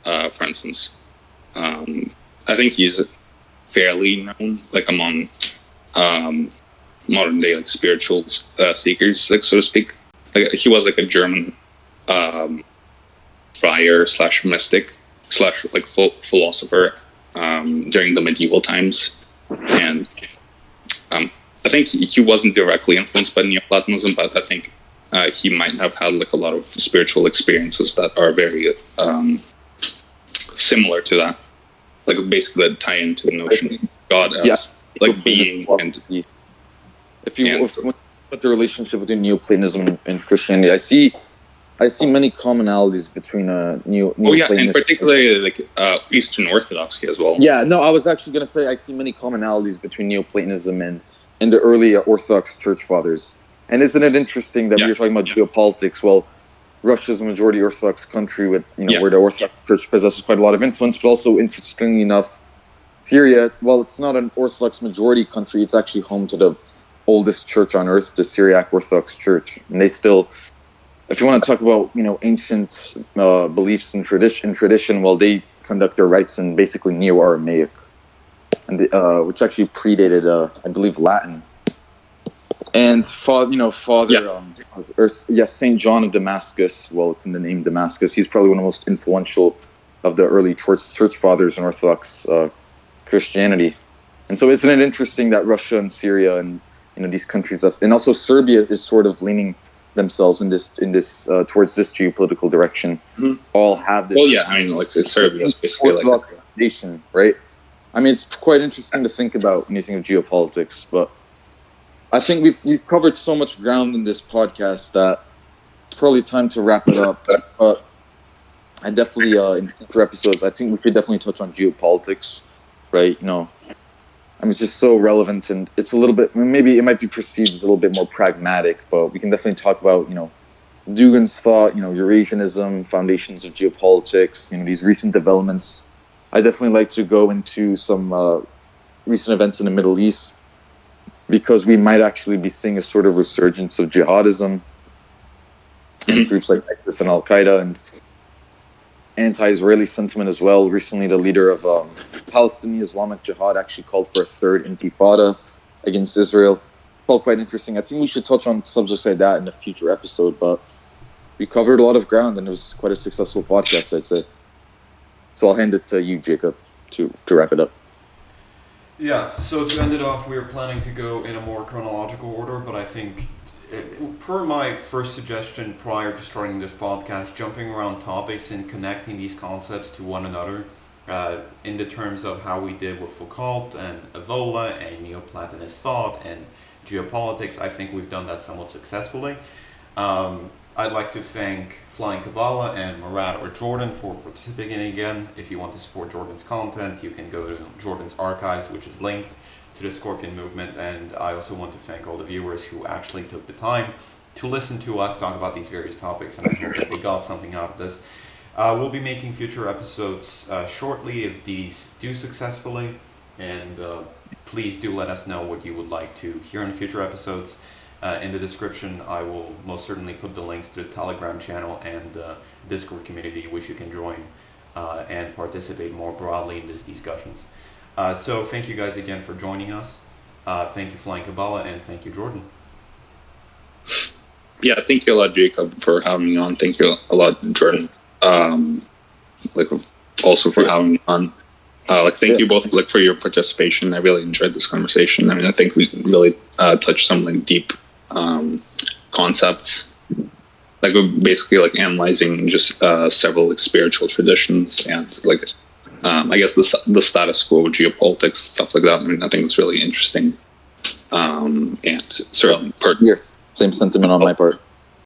[SPEAKER 3] for instance, I think he's fairly known like among modern day like spiritual seekers, like so to speak. Like he was like a German friar / mystic / like philosopher during the medieval times, and I think he wasn't directly influenced by Neoplatonism, but I think he might have had like a lot of spiritual experiences that are very similar to that, like basically that tie into the notion of God as like being. And
[SPEAKER 2] if you put the relationship between Neoplatonism and Christianity, I see many commonalities between Neoplatonism.
[SPEAKER 3] And particularly like Eastern Orthodoxy as well.
[SPEAKER 2] Yeah, no, I was actually going to say I see many commonalities between Neoplatonism and the early Orthodox Church Fathers. And isn't it interesting that we were talking about geopolitics? Well, Russia's a majority Orthodox country with where the Orthodox Church possesses quite a lot of influence, but also interestingly enough, Syria, while it's not an Orthodox majority country, it's actually home to the oldest church on earth, the Syriac Orthodox Church. And they still, if you want to talk about ancient beliefs and tradition, well, they conduct their rites in basically Neo-Aramaic, and which actually predated, I believe, Latin. And Saint John of Damascus. Well, it's in the name Damascus. He's probably one of the most influential of the early church fathers in Orthodox Christianity. And so, isn't it interesting that Russia and Syria and these countries, and also Serbia, is sort of leaning themselves in this towards this geopolitical direction.
[SPEAKER 3] Mm-hmm.
[SPEAKER 2] All have this.
[SPEAKER 3] Well, yeah, I mean, like Serbia is basically
[SPEAKER 2] Orthodox like nation, right? I mean, it's quite interesting to think about when you think of geopolitics, but I think we've covered so much ground in this podcast that it's probably time to wrap it up. But I definitely in future episodes, I think we could definitely touch on geopolitics, right? I mean, it's just so relevant, and it's a little bit, maybe it might be perceived as a little bit more pragmatic, but we can definitely talk about, Dugin's thought, Eurasianism, foundations of geopolitics, these recent developments. I definitely like to go into some recent events in the Middle East, because we might actually be seeing a sort of resurgence of jihadism, groups like ISIS and Al Qaeda, and anti-Israeli sentiment as well. Recently, the leader of Palestinian Islamic Jihad actually called for a third intifada against Israel. All quite interesting. I think we should touch on subjects like that in a future episode, but we covered a lot of ground, and it was quite a successful podcast, I'd say. So I'll hand it to you, Jacob, to wrap it up.
[SPEAKER 1] Yeah, so to end it off, we are planning to go in a more chronological order, but I think, per my first suggestion prior to starting this podcast, jumping around topics and connecting these concepts to one another, in the terms of how we did with Foucault and Evola and Neoplatonist thought and geopolitics, I think we've done that somewhat successfully. I'd like to thank Flying Kabbalah and Murad or Jordan for participating again. If you want to support Jordan's content, you can go to Jordan's archives, which is linked to the Scorpion Movement. And I also want to thank all the viewers who actually took the time to listen to us talk about these various topics, and I hope that they got something out of this. We'll be making future episodes shortly if these do successfully, and please do let us know what you would like to hear in future episodes. In the description, I will most certainly put the links to the Telegram channel and Discord community, which you can join and participate more broadly in these discussions. So thank you guys again for joining us. Thank you, Flying Kabbalah, and thank you, Jordan.
[SPEAKER 3] Yeah, thank you a lot, Jacob, for having me on. Thank you a lot, Jordan. Also for having me on. Thank you both for your participation. I really enjoyed this conversation. I mean, I think we really touched some deep concepts, basically analyzing just several spiritual traditions and I guess the status quo, geopolitics, stuff like that. I mean, I think it's really interesting and certainly
[SPEAKER 2] Yeah, same sentiment on my part.